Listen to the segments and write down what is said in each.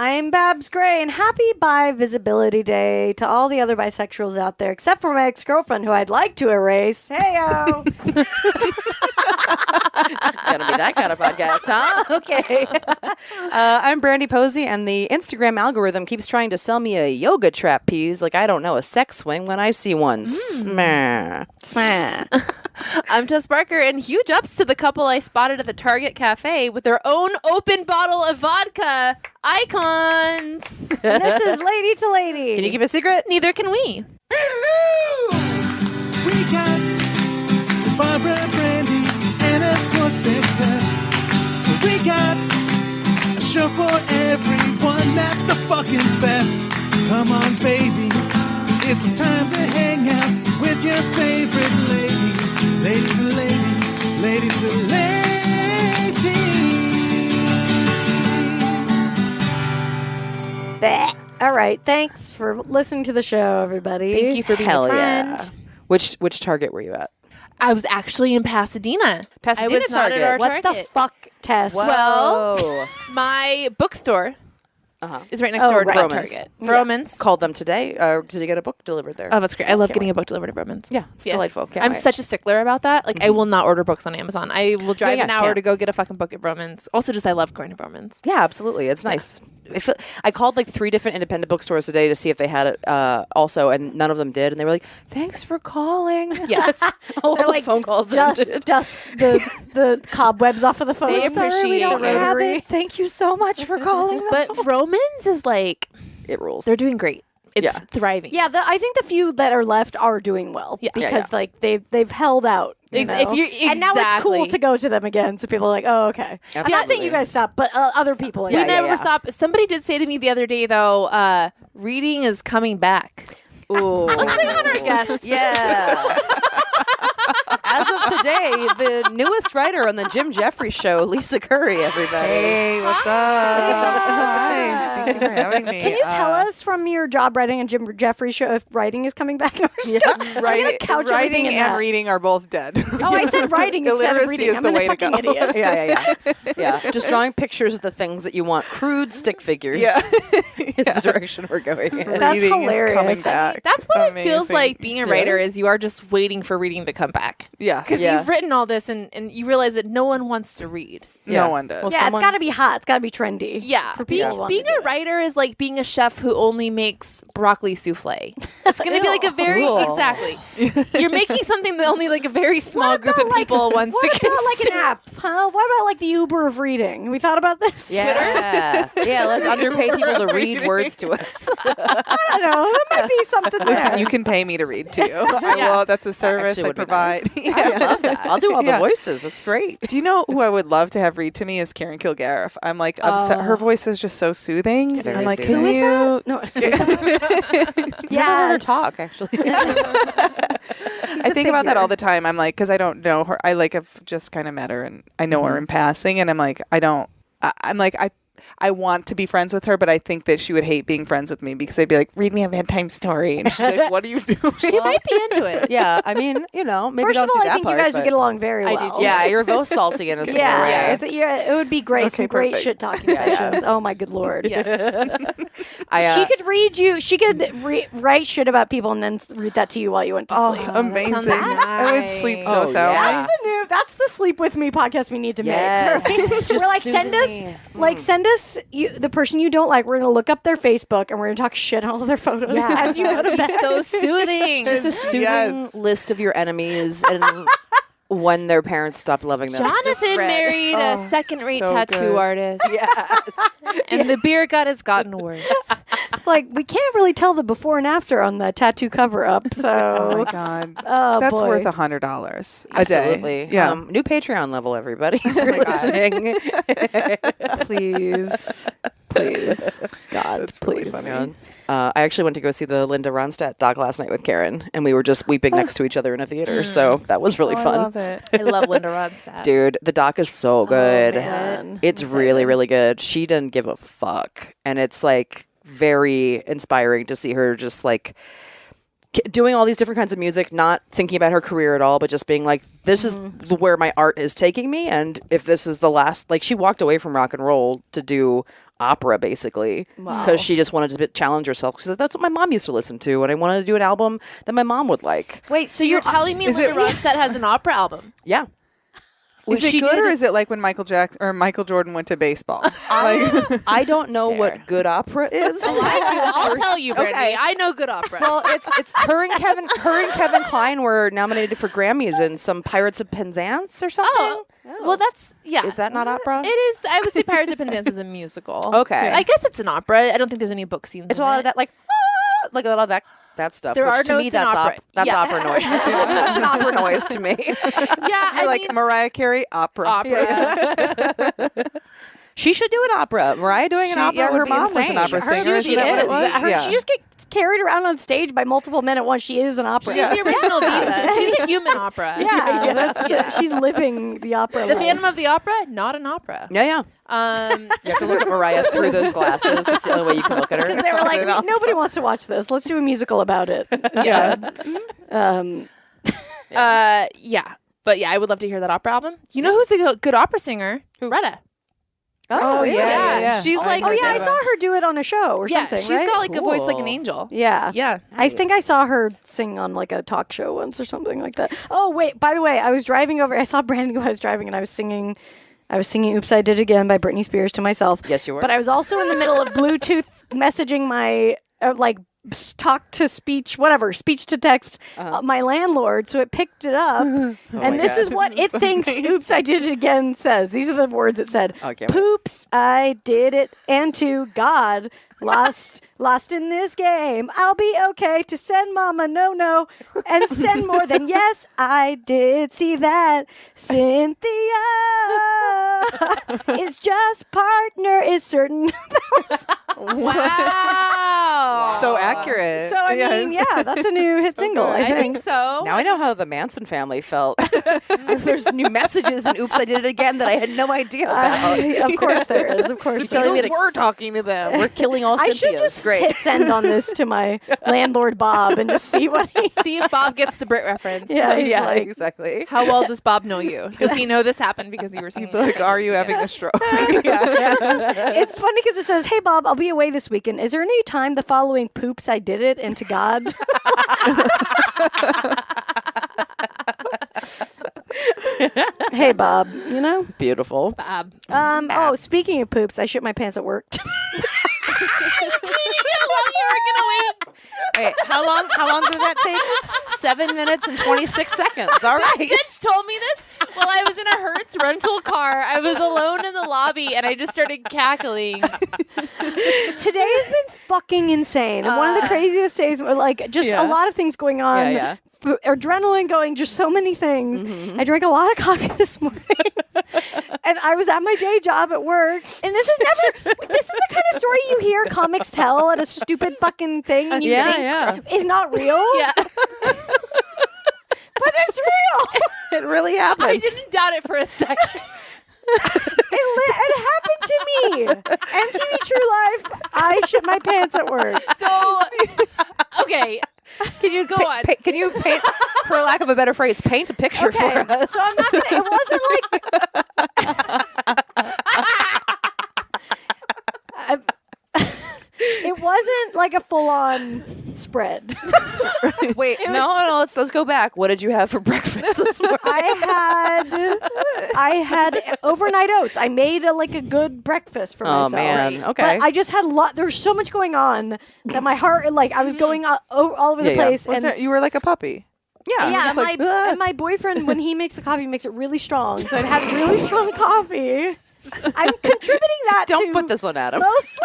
I'm Babs Gray, and happy Bi Visibility Day to all the other bisexuals out there, except for my ex-girlfriend, who I'd like to erase. Heyo! Gonna be that kind of podcast, huh? Okay. I'm Brandy Posey, and the Instagram algorithm keeps trying to sell me a yoga trapeze like I don't know, a sex swing when I see one. Smah. Smah. I'm Tess Barker, and huge ups to the couple I spotted at the Target Cafe with their own open bottle of vodka. Icons. And this is Lady to Lady. Can you keep a secret? Neither can we. Hello! We got Barbara, Brandy, and of course Big Tess. We got a show for everyone that's the fucking best. Come on, baby. It's time to hang out with your favorite ladies. Ladies to ladies. Ladies to ladies. Bah. All right. Thanks for listening to the show, everybody. Thank you for being Hell a friend. yeah. Which Target were you at? I was actually in Pasadena. Pasadena I was not Target. at our What Target. the fuck, Tess? Well, my bookstore is right next door to right. Target. Vroman's. Called them today. Did you get a book delivered there? Oh, that's great. I love Can't getting wait. a book delivered to Vroman's. Yeah, it's delightful. Can't I'm wait. such a stickler about that. Like, I will not order books on Amazon. I will drive an hour can't. to go get a fucking book at Vroman's. Also, just I love going to Vroman's. Yeah, absolutely. It's nice. I called like 3 different independent bookstores today to see if they had it also, and none of them did. And they were like, "Thanks for calling." Yeah. All They're the like, phone calls dust ended. the cobwebs off of the phone. They Sorry, we appreciate don't it. have it. Thank you so much for calling. But Vroman's is like, It rules. they're doing great. It's Yeah. thriving. Yeah, I think the few that are left are doing well because like they've held out. You Ex- know? if you- And now it's cool exactly. to go to them again, so people are like, "Oh, okay." I'm not saying Absolutely. you guys stop, but other people. Are We like, never stop. Somebody did say to me the other day, though, reading is coming back. Ooh. Let's bring on our guest. Yeah. As of today, the newest writer on the Jim Jeffries show, Lisa Curry, everybody. Hey, what's up? Hi. Thank you for having me. Can you tell us from your job writing and Jim Jeffries show if writing is coming back? I'm just gonna couch everything Writing in and that. reading are both dead. Oh, I said writing instead of Illiteracy reading. is I'm the a way to fucking go. idiot. Yeah. Yeah. Just drawing pictures of the things that you want. Crude stick figures. Yeah. Is the direction we're going in. That's Reading hilarious. is coming back. That's what it feels Amazing. like being a writer is you are just waiting for reading to come back. Yeah. Because Yeah. you've written all this and you realize that no one wants to read. Yeah. No one does. Well, Yeah, someone- it's got to be hot. It's got to be trendy. Yeah. For people who want Being to do a it. writer is like being a chef who only makes broccoli souffle. It's going to be like a very, Cool. exactly. You're making something that only like a very small What group about, of people wants What to about like consume. an app? Huh? What about like the Uber of reading? We thought about this. Yeah. Yeah, let's underpay people to read words to us. I don't know. That might be something Listen, there. you can pay me to read too. I will. That's a service Actually I would be provide. nice. I love that. I'll do all the Yeah. voices. It's great. Do you know who I would love to have read to me is Karen Kilgariff. I'm like upset. Her voice is just so soothing. very I'm like, soothing. can Who is you? No. Never heard her talk, actually. I think about that all the time. I'm like, because I don't know her. I like have just kind of met her and I know her in passing, and I'm like, I'm like, I want to be friends with her, but I think that she would hate being friends with me because I'd be like, read me a bedtime story, and she's like, what are you doing? She might be into it. Yeah, I mean, maybe First don't of all, do I that think part. you guys would but- get along very I well. do too. Yeah, you're both salty in a similar Yeah, way. it would be great. Okay, Some great perfect. shit talking sessions. Oh my good lord. Yes. I, She could read you. She could write shit about people and then read that to you while you went to sleep. Amazing. sounds I would sleep so Oh, soundly. yeah. That's the Sleep With Me podcast we need to Yes. make. Just We're like, send us the person you don't like. We're gonna look up their Facebook and we're gonna talk shit on all of their photos as you go to bed. So soothing. just a soothing Yes. list of your enemies and when their parents stopped loving them. Jonathan married a second-rate tattoo artist. Yes. And the beer gut has gotten worse. It's like we can't really tell the before and after on the tattoo cover up. So Oh my god, oh, that's boy. worth $100 a day. Absolutely. Yeah. New Patreon level, everybody. If you're listening. Please, God, That's really please. funny. I actually went to go see the Linda Ronstadt doc last night with Karen, and we were just weeping next to each other in a theater. So that was really Oh, I fun. love it. I love Linda Ronstadt. Dude, the doc is so good. man. It's really, really good. She didn't give a fuck. And it's like very inspiring to see her just like doing all these different kinds of music, not thinking about her career at all, but just being like, this is where my art is taking me. And if this is the last, like she walked away from rock and roll to do opera, basically, because she just wanted to challenge herself. Because that's what my mom used to listen to, and I wanted to do an album that my mom would like. Wait, So you're telling me Linda Ronstadt has an opera album? Yeah. Is it good, or is it like when Michael Jordan went to baseball? I don't know fair. what good opera is. I'll tell you, Brandy. Okay. I know good opera. Well, it's her and Kevin Kline were nominated for Grammys in some Pirates of Penzance or something. Oh. Well, that's Is that not opera? It is. I would say Pirates of Penzance is a musical. Okay. I guess it's an opera. I don't think there's any book scenes. It's a in lot it. of that, like a lot of that stuff. There which are to me notes in that's opera. that's Yeah. opera noise. That's an opera noise to me. Yeah, I like mean, Mariah Carey opera. opera. She should do an opera. Mariah doing an opera. her would be mom was insane. an opera Her singer. she Isn't that what it is. was? She just gets carried around on stage by multiple men at once. She is an opera. She's the original diva. She's a human opera. She's living the opera. The life. Phantom of the Opera, not an opera. Yeah. You have to look at Mariah through those glasses. It's the only way you can look at her. Because they were like, nobody wants to watch this. Let's do a musical about it. Yeah. Um, Yeah. But yeah, I would love to hear that opera album. You know who's a good opera singer? Retta. Oh, yeah. She's like, Oh yeah, I saw her do it on a show or something. she's right? got like a voice like an Cool. angel. Yeah. Yeah. I think I saw her sing on like a talk show once or something like that. Oh wait, by the way, I was driving over. I saw Brandon when I was driving, and I was singing "Oops, I Did It Again" by Britney Spears to myself. Yes, you were. But I was also in the middle of Bluetooth messaging my talk to speech, whatever, speech to text, my landlord. So it picked it up, and this is what it thinks "Oops, I Did It Again" says. These are the words it said. Okay. Poops, I did it, and to God, lost in this game. I'll be okay to send mama no, and send more than yes, I did see that. Cynthia is just partner is certain. Wow. So accurate. So I mean, yeah, that's a new hit single. good. I think so. Now I know how the Manson family felt. There's new messages and "Oops, I Did It Again" that I had no idea about. Of course there is. Of course there telling me is. to- We're talking to them. We're killing all I Cynthias. should just Great. hit send on this to my landlord Bob and just see what he. See if Bob gets the Brit reference. Yeah, he's Yeah, like, exactly. How well does Bob know you? Does he know this happened because you were singing? Like, are you having a stroke? It's funny because it says, "Hey Bob, I'll be away this weekend. Is there any time the following poops I did it and to God?" Hey Bob, you know. Beautiful. Bob. Oh, speaking of poops, I shit my pants at work. Wait, how long did that take? 7 minutes and 26 seconds. All right. Bitch told me this while I was in a Hertz rental car. I was alone in the lobby and I just started cackling. Today has been fucking insane, and one of the craziest days. Like just a lot of things going on. Yeah. Adrenaline going, just so many things. I drank a lot of coffee this morning, and I was at my day job at work. And this is the kind of story you hear comics tell at a stupid fucking thing, and you think is not real. Yeah. But it's real. It really happened. I didn't doubt it for a second. It happened to me. MTV True Life. I shit my pants at work. So, okay. Can you Go on. Can you paint, for lack of a better phrase, paint a picture for us? So I'm not gonna. It wasn't like. It wasn't like a full-on spread. Wait, no. Let's go back. What did you have for breakfast this morning? I had overnight oats. I made a good breakfast for myself. Oh man. Okay. But I just had there was so much going on that my heart, I was going all over the place. Was And there- you were like a puppy. yeah. yeah, just like, and my boyfriend, when he makes the coffee, makes it really strong. So I'd had really strong coffee. I'm contributing that Don't to put this on Adam. mostly.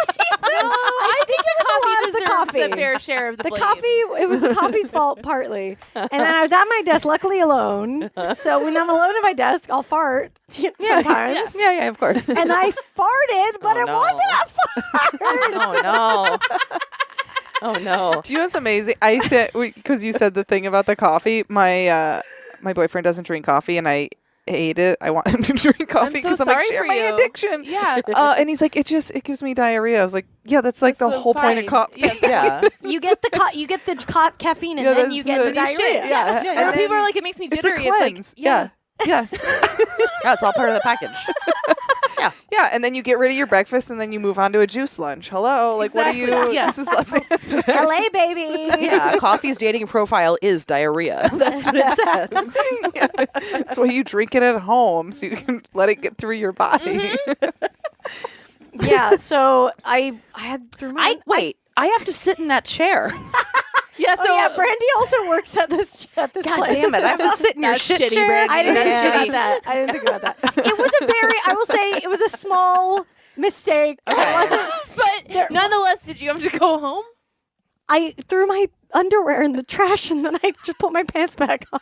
I think the lot coffee of the deserves coffee. a fair share of the blame. Coffee, it was the coffee's fault partly. And then I was at my desk, luckily alone. So when I'm alone at my desk, I'll fart sometimes. Yes. Yeah, of course. And I farted, but it no. wasn't a fart. Oh no. Oh no. Do you know what's amazing? I said because you said the thing about the coffee. My boyfriend doesn't drink coffee, and I hate it. I want him to drink coffee so because I'm like, sorry share for my you. addiction. Yeah. And he's like, it gives me diarrhea. I was like, yeah, that's like the the whole point of fine. coffee. Yes. Yeah. You get the caffeine, and Yeah, then that's you get the the diarrhea. shit, yeah. And And when people then are like, it makes me It's a jittery. It's like, cleanse. yeah. Yes. That's all part of the package. Yeah, Yeah, and then you get rid of your breakfast, and then you move on to a juice lunch. Hello, like what are you? Yeah. This is Los Angeles. LA, baby. Yeah, coffee's dating profile is diarrhea. That's what it says. Yeah. That's why you drink it at home, so you can let it get through your body. Yeah, so I had through my I have to sit in that chair. Yeah, so Oh yeah, Brandy also works at this God place. damn it! I have to sit in your That's shit shitty, chair. Brandy. I didn't That's think shitty. about that. I didn't think about that. It was a very, I will say, it was a small mistake. It wasn't. but nonetheless, did you have to go home? I threw my underwear in the trash and then I just put my pants back on.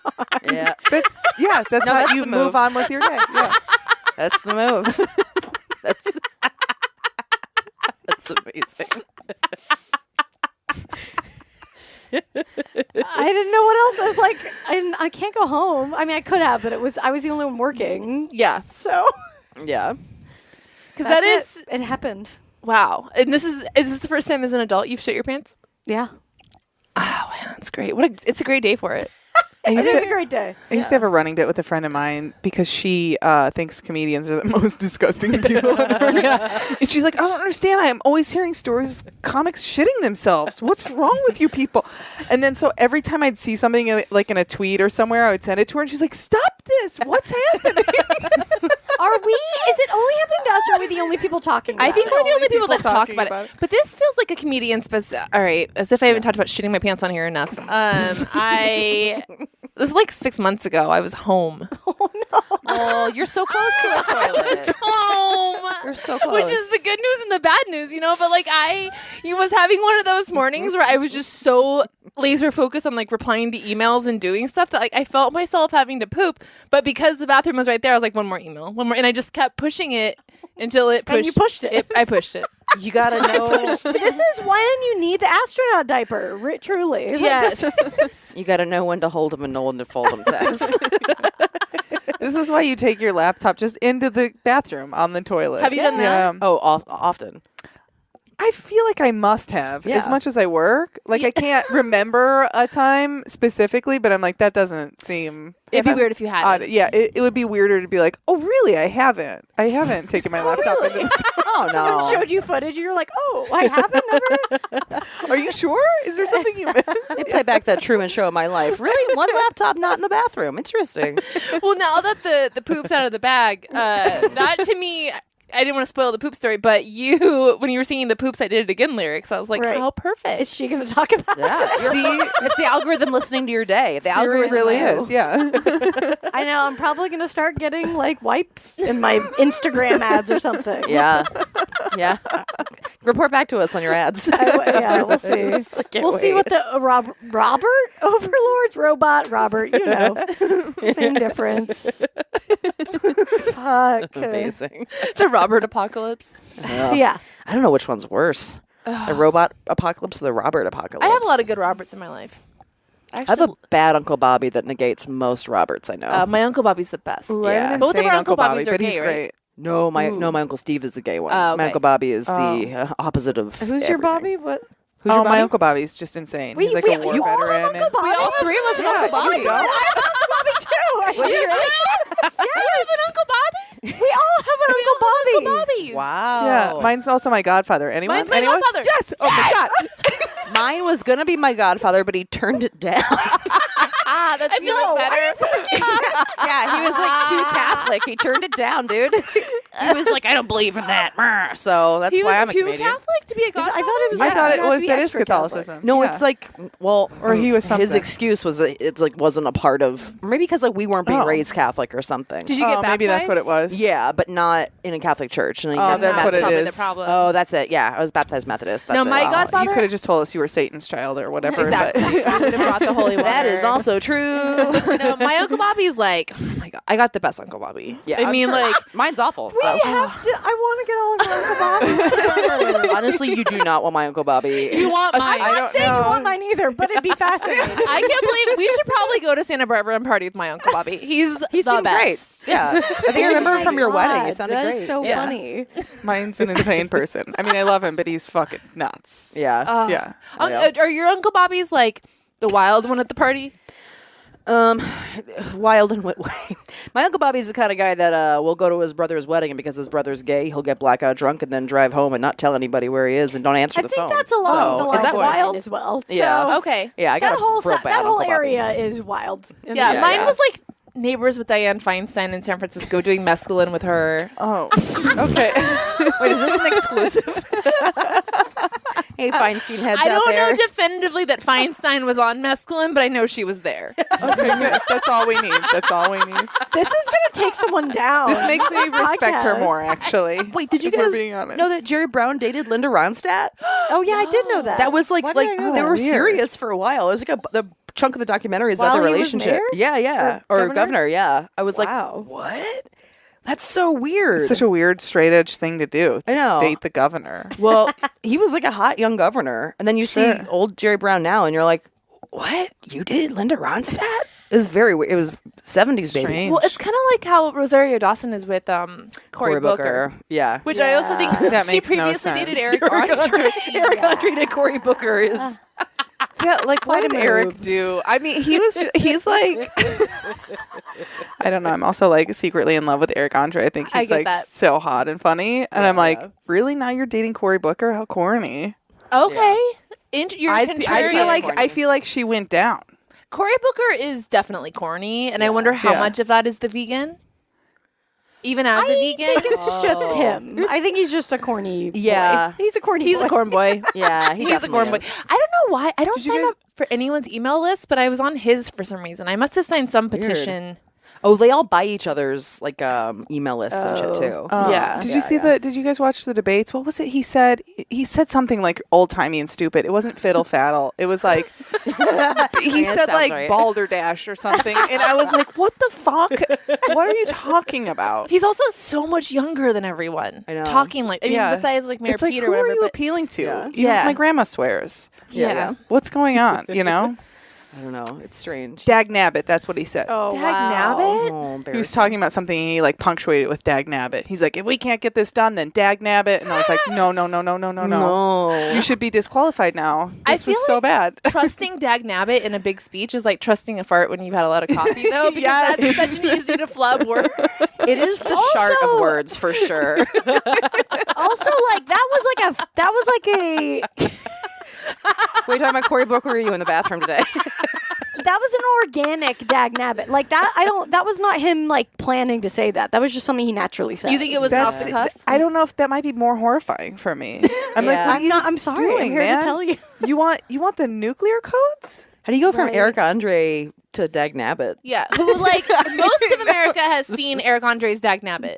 Yeah, That's how that's you the move move. on with your day. Yeah. that's the move. That's amazing. I didn't know what else. I was like, I can't go home. I mean, I could have, but I was the only one working. Yeah, So Yeah. because that that's is it happened. wow. And is this the first time as an adult you've shit your pants? Yeah. Oh, man, that's great. It's a great day for it. I It used, was to, a great day. I used to have a running bit with a friend of mine because she thinks comedians are the most disgusting people on earth. And she's like, I don't understand. I'm always hearing stories of comics shitting themselves. What's wrong with you people? And then so every time I'd see something like in a tweet or somewhere, I would send it to her, and she's like, stop this. What's happening? Is it only happening to us, or are we the only people talking about I think it? we're the only people that talk talking about about it. But this feels like a comedian specific. All right, as if I haven't talked about shitting my pants on here enough. This is like 6 months ago. I was home. Oh, you're so close to a toilet. Home. You're so close. Which is the good news and the bad news, But like I was having one of those mornings where I was just so laser focused on like replying to emails and doing stuff that like I felt myself having to poop. But because the bathroom was right there, I was like, one more email, and I just kept pushing it until it pushed. And you pushed it. I pushed it. You gotta know. This is when you need the astronaut diaper. Truly. Yes. You gotta know when to hold them and know when to fold them. Tess. This is why you take your laptop just into the bathroom on the toilet. Have you done that? Yeah. Oh, often. I feel like I must have, Yeah. as much as I work. Like, I can't remember a time specifically, but I'm like, that doesn't seem It'd be weird if you odd. hadn't. Yeah, it would be weirder to be like, oh, really? I haven't taken my laptop into the Oh Someone no. showed you footage, and you're like, "Oh, I haven't never." Are you sure? Is there something you missed? I play back that Truman Show of my life. Really, one laptop not in the bathroom. Interesting. Well, now that the poop's out of the bag, that to me, I didn't want to spoil the poop story, but when you were singing the "Poops, I Did It Again" lyrics, I was like, Right. how perfect. Is she going to talk about it? Yeah. See, It's the algorithm listening to your day. The Siri algorithm really knows. is. Yeah. I know. I'm probably going to start getting like wipes in my Instagram ads or something. Yeah. Yeah. Report back to us on your ads. Yeah, we'll see. I can't We'll see wait. what the Robert overlords, robot Robert. Same difference. Fuck. Amazing. the Robert apocalypse. Yeah. I don't know which one's worse. The robot apocalypse or the Robert apocalypse? I have a lot of good Roberts in my life. I have a bad Uncle Bobby that negates most Roberts I know. my Uncle Bobby's the best. Ooh, I have an Both of insane our Uncle Bobbies are but gay, he's right? great. no, my Uncle Steve is the gay one. Oh, My okay. Uncle Bobby is the opposite of Who's your everything. Bobby? What? Who's Oh, your my Bobby? Uncle Bobby's just insane. We- He's like we- a war you all have veteran. Uncle Bobby? We all three of us have Uncle Bobby. I have Uncle Bobby too. You have an Uncle Bobby? We all have an Uncle Bobby. Uncle Bobbies. Wow. Yeah, mine's also my godfather. Anyone? Mine's my Anyone? godfather. Yes. Oh my god. Mine was gonna be my godfather, but he turned it down. That's I even know, better. Yeah, he was like too Catholic. He turned it down, dude. He was like, I don't believe in that. So that's He why was I'm a too comedian. Catholic to be a I godfather? thought it was. I thought it had to was be that is extra Catholic. Catholicism. No, Yeah. it's like, well, Or he was his something. excuse was that it like wasn't a part of, maybe because like we weren't being Oh. raised Catholic or something. Did you get Oh, baptized? maybe that's what it was. Yeah, but not in a Catholic church. And Oh, that's what it probably is. the problem. Oh, that's it. Yeah, I was baptized Methodist. That's No, it. my Wow. godfather. You could have just told us you were Satan's child or whatever. Exactly. But I would have brought the holy water. That is also true. No, my Uncle Bobby's like, oh my god, I got the best Uncle Bobby. Yeah, I I'm mean, sure. like, mine's awful. So. I want to get all of your Uncle Bobby. Honestly, you do not want my Uncle Bobby. you want mine. I I'm don't not saying know. you want mine either, but it'd be fascinating. I can't believe we should probably go to Santa Barbara and party with my Uncle Bobby. He's He the seemed best. great. Yeah, I think I remember him from your wedding. You God, sounded that great. is so Yeah. funny. mine's an insane person. I mean, I love him, but he's fucking nuts. Yeah. Yeah. Are your Uncle Bobby's like the wild one at the party? Wild in what way? My Uncle Bobby's the kind of guy that will go to his brother's wedding, and because his brother's gay, he'll get blackout drunk and then drive home and not tell anybody where he is and don't answer I the think phone. that's along the is lines that of wild? mine as well. Yeah. So Okay. Yeah, I got that whole a real bad that whole Uncle Bobby. area is wild. Yeah, Yeah, mine yeah. was like Neighbors with Diane Feinstein in San Francisco doing mescaline with her. Oh, okay. Wait, is this an exclusive? Hey, Feinstein heads I out don't there. know definitively that Feinstein was on mescaline, but I know she was there. Okay, good. That's all we need. That's all we need. This is gonna take someone down. This makes me respect her podcast. more, actually. Wait, did you if we're guys being honest. know that Jerry Brown dated Linda Ronstadt? Oh yeah, I did know that. That was like Why did I know they that? were Weird. serious for a while. It was like the chunk of the documentary is about While the he was relationship. mayor? Yeah, Or or governor. Yeah, I was Wow. like, what? That's so weird. It's such a weird straight edge thing to do. I know. Date the governor. Well, he was like a hot young governor, and then you see old Jerry Brown now, and you're like, what? You did Linda Ronstadt? It was very weird. It was 70s baby. Strange. Well, it's kind of like how Rosario Dawson is with Cory Booker. Yeah. Which I also think That she makes no previously sense. dated Eric Andre. Eric Andre to Cory Booker is. Yeah, like what Quite a did Eric move. do? I mean, he's like I don't know. I'm also like secretly in love with Eric Andre. I think I he's get like that. so hot and funny. And I'm like, really? Now you're dating Cory Booker? How corny. Okay. You're I contrarian. feel like she went down. Cory Booker is definitely corny, and I wonder how Yeah. much of that is the vegan. Even as a I vegan, think it's just him. I think he's just a corny. Yeah. boy. He's a corny. he's boy. a corn boy. Yeah, he He's a definitely corn boy. is. I don't know why. I don't Did you sign guys- up for anyone's email list, but I was on his for some reason. I must have signed some petition. Oh, they all buy each other's like email lists and shit too. Yeah. Did you see did you guys watch the debates? What was it he said? He said something like old timey and stupid. It wasn't fiddle faddle. It was like he said sounds like right. balderdash or something. And I was like, what the fuck? What are you talking about? He's also so much younger than everyone. I know. Talking like, I mean, Yeah. besides like Mayor It's like, Pete or who whatever. are you but appealing to? Yeah. Yeah. My grandma swears. yeah. What's going on? You know? I don't know. It's strange. Dag nabbit. That's what he said. Oh Dag wow. nabbit? Oh, He was talking about something and he like punctuated it with dag nabbit. He's like, if we can't get this done, then dag nabbit. And I was like, no. No. You should be disqualified now. I This was feel so like bad. Trusting Dag Nabbit in a big speech is like trusting a fart when you've had a lot of coffee, though, because Yeah. that's such an easy to flub word. It is the shart of words for sure. Also, like that was like a Wait, talking about Cory Booker? Or were you in the bathroom today? that was an organic dag nabbit. Like that that was not him like planning to say that. That was just something he naturally said. You think it was off the cuff? I don't know if that might be more horrifying for me. I'm like, Yeah. what are you I'm sorry. doing, I'm here man? to tell you. You want the nuclear codes? How do you go from Right. Eric Andre to Dag Nabbit? Yeah, who like most of America has seen Eric Andre's Dag Nabbit.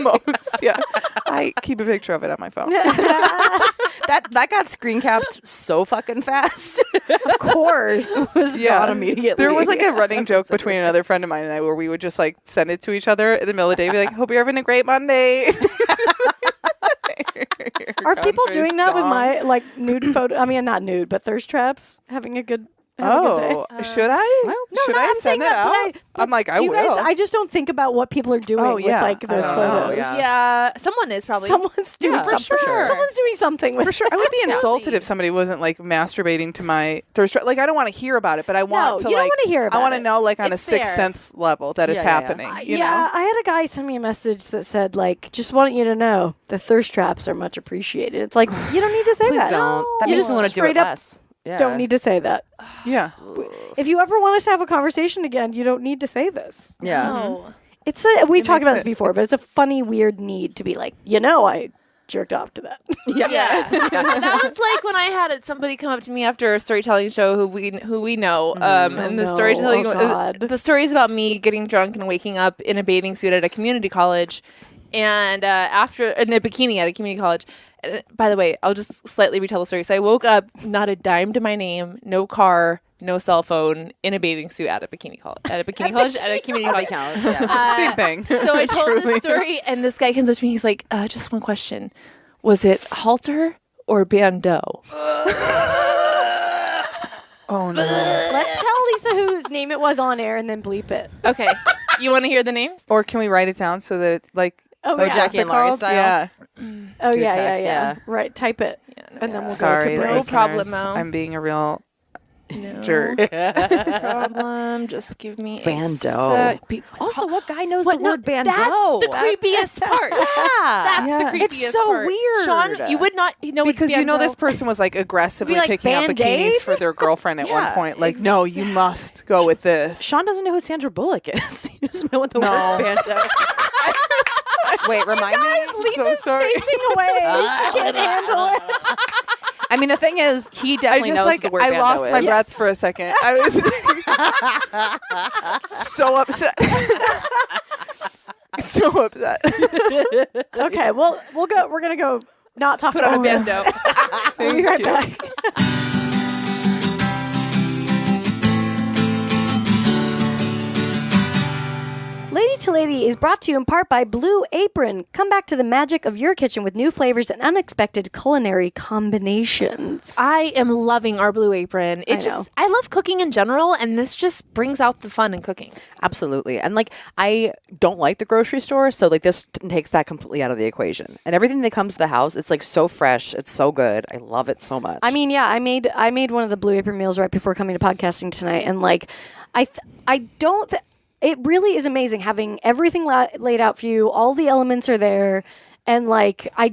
Most, yeah. I keep a picture of it on my phone. That got screen capped so fucking fast. Of course. It was gone immediately. There was like a running joke between another friend of mine and I where we would just like send it to each other in the middle of the day, be like, hope you're having a great Monday. Are people Andre's doing that with dong. my like nude photo? I mean, not nude, but thirst traps. Having a good day. Should I? No, should no, I I'm send saying it that, out? but I'm like, I you will. guys, I just don't think about what people are doing Oh, with yeah. like those I don't know, photos. yeah. Yeah, someone is probably. Someone's doing Yeah, for something. sure. Someone's doing something with For sure. I would be Absolutely. insulted if somebody wasn't like masturbating to my thirst trap. Like I don't want to hear about it, but I want to you don't like wanna hear I about want to it. know like on It's a sixth fair. sense level that it's Yeah, yeah. happening. You yeah, know? I had a guy send me a message that said like, just want you to know the thirst traps are much appreciated. It's like you don't need to say Please that. don't. That You makes just me want to do it straight up less. Yeah. Don't need to say that. Yeah. If you ever want us to have a conversation again, you don't need to say this. Yeah. No. It's a we've talked makes about this it- before, but it's a funny, weird need to be like, I jerked off to that. Yeah. That was like when I had somebody come up to me after a storytelling show who we know, and the no. storytelling Oh, God. the story is about me getting drunk and waking up in a bathing suit at a community college, and after in a bikini at a community college. By the way, I'll just slightly retell the story. So I woke up, not a dime to my name, no car, no cell phone, in a bathing suit at a bikini college, at a community college. Yeah. Same thing. So I told Truly. this story, and this guy comes up to me. He's like, "Just one question: was it halter or bandeau?" Oh no. Let's tell Lisa whose name it was on air and then bleep it. Okay, you want to hear the names? Or can we write it down so that it, like Oh, yeah. Jackie and Laurie called? style? Yeah. Oh Do yeah, tech, yeah. yeah. Right, type it, and then we'll Sorry, go to break. No listeners. problemo. I'm being a real Jerk. Problem. Just give me a Bando. sec. Also, what guy knows What? the No, word bando? that's the creepiest part. That's Yeah. the creepiest It's so part. weird. Sean, you would not know what Because you know bando- this person was like aggressively Be like, picking out Band-Aid? bikinis for their girlfriend at one Yeah, point. Like, no, you must go with this. Sean doesn't know who Sandra Bullock is. He doesn't know what the No. word bando. Wait, remind me. Lisa's sorry. facing away. She can't handle it. I mean, the thing is, he I definitely just knows like the word I bando lost my is. breath for a second. I was so upset. So upset. Okay, well, we're gonna go not talk about on a this. bando. We'll be right back. Lady to Lady is brought to you in part by Blue Apron. Come back to the magic of your kitchen with new flavors and unexpected culinary combinations. I am loving our Blue Apron. know. I love cooking in general, and this just brings out the fun in cooking. Absolutely. And like, I don't like the grocery store, so like this takes that completely out of the equation. And everything that comes to the house, it's like so fresh. It's so good. I love it so much. I mean, yeah, I made one of the Blue Apron meals right before coming to podcasting tonight, and like, it really is amazing having everything laid out for you. All the elements are there, and like, I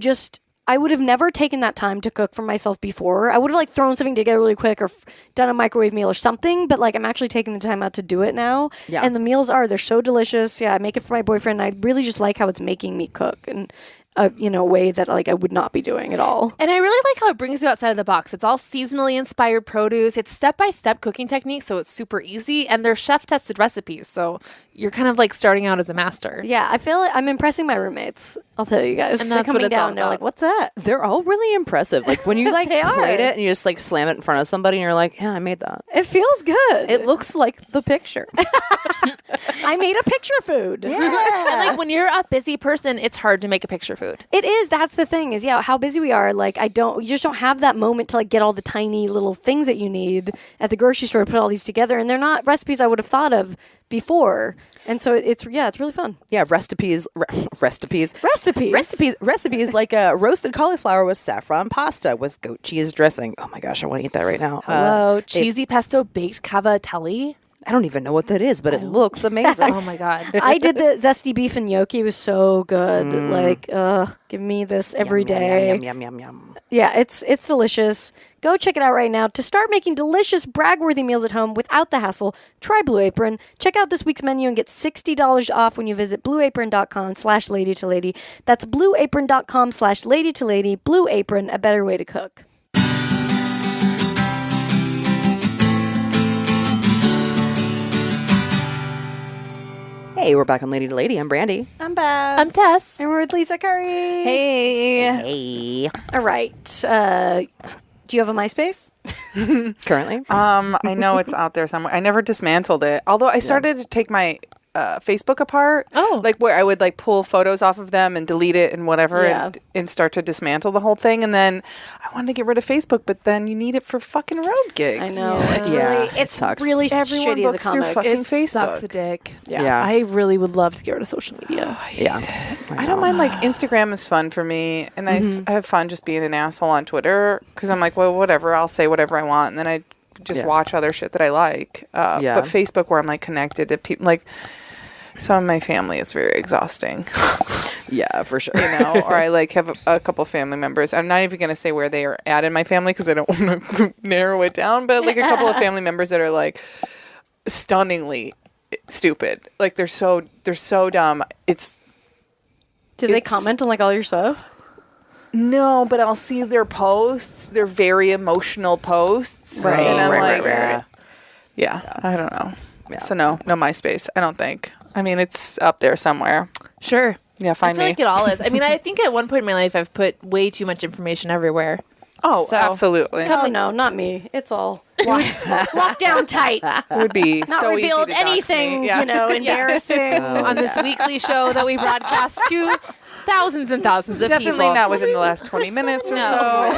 would have never taken that time to cook for myself before. I would have like thrown something together really quick or done a microwave meal or something, but like I'm actually taking the time out to do it now. Yeah. And the meals they're so delicious. Yeah, I make it for my boyfriend. I really just like how it's making me cook and a way that like I would not be doing at all. And I really like how it brings you outside of the box. It's all seasonally inspired produce. It's step-by-step cooking techniques, so it's super easy. And they're chef-tested recipes, so you're kind of like starting out as a master. Yeah, I feel like I'm impressing my roommates. I'll tell you guys. And They're that's what coming it's all down. They're about. like, "What's that?" they're all really impressive. Like when you like They are. plate it and you just like slam it in front of somebody and you're like, yeah, I made that. It feels good. It looks like the picture. I made a picture food. And like when you're a busy person, it's hard to make a picture food. It is. That's the thing is, how busy we are. Like, you just don't have that moment to like get all the tiny little things that you need at the grocery store to put all these together. And they're not recipes I would have thought of before. And so it's really fun. Yeah, recipes like a roasted cauliflower with saffron pasta with goat cheese dressing. Oh my gosh, I want to eat that right now. Hello, cheesy pesto baked cavatelli. I don't even know what that is, but it looks amazing. Oh my god. I did the zesty beef and gnocchi. It was so good. Like, give me this every day. Yum, yum, yum, yum. Yeah, it's delicious. Go check it out right now. To start making delicious, brag-worthy meals at home without the hassle, try Blue Apron. Check out this week's menu and get $60 off when you visit blueapron.com/ladytolady. That's blueapron.com/ladytolady. Blue Apron, a better way to cook. Hey, we're back on Lady to Lady. I'm Brandy. I'm back. I'm Tess. And we're with Lisa Curry. Hey. Hey. All right. Do you have a MySpace? Currently? I know it's out there somewhere. I never dismantled it. Although I started to take my Facebook apart. Oh. Like where I would like pull photos off of them and delete it and whatever Yeah. and start to dismantle the whole thing. And then I wanted to get rid of Facebook, but then you need it for fucking road gigs. I know. It's Yeah, really, it it's sucks. really Everyone shitty as a books through comic. fucking It Facebook. sucks a dick. Yeah. I really would love to get rid of social media. Yeah. I don't mind like Instagram is fun for me, and I have fun just being an asshole on Twitter because I'm like, well, whatever, I'll say whatever I want, and then I just Yeah. watch other shit that I like. Yeah. But Facebook, where I'm like connected to people, like some of my family, is very exhausting. Yeah, for sure. You know, or I like have a couple family members. I'm not even gonna say where they are at in my family because I don't want to narrow it down. But like a couple of family members that are like stunningly stupid. Like they're so dumb. Do they it's- comment on like all your stuff? No, but I'll see their posts. They're very emotional posts. Right, And I'm like, right. yeah, I don't know. Yeah. So no MySpace. I don't think. I mean, it's up there somewhere. Sure. Yeah, I find feel me. like it all is. I mean, I think at one point in my life, I've put way too much information everywhere. Oh, So- absolutely. Oh no, not me. It's all locked down tight. It would be Not so revealed easy to dox anything, me. Yeah. embarrassing. On this weekly show that we broadcast to thousands and thousands of Definitely people. not within the last 20 minutes or so.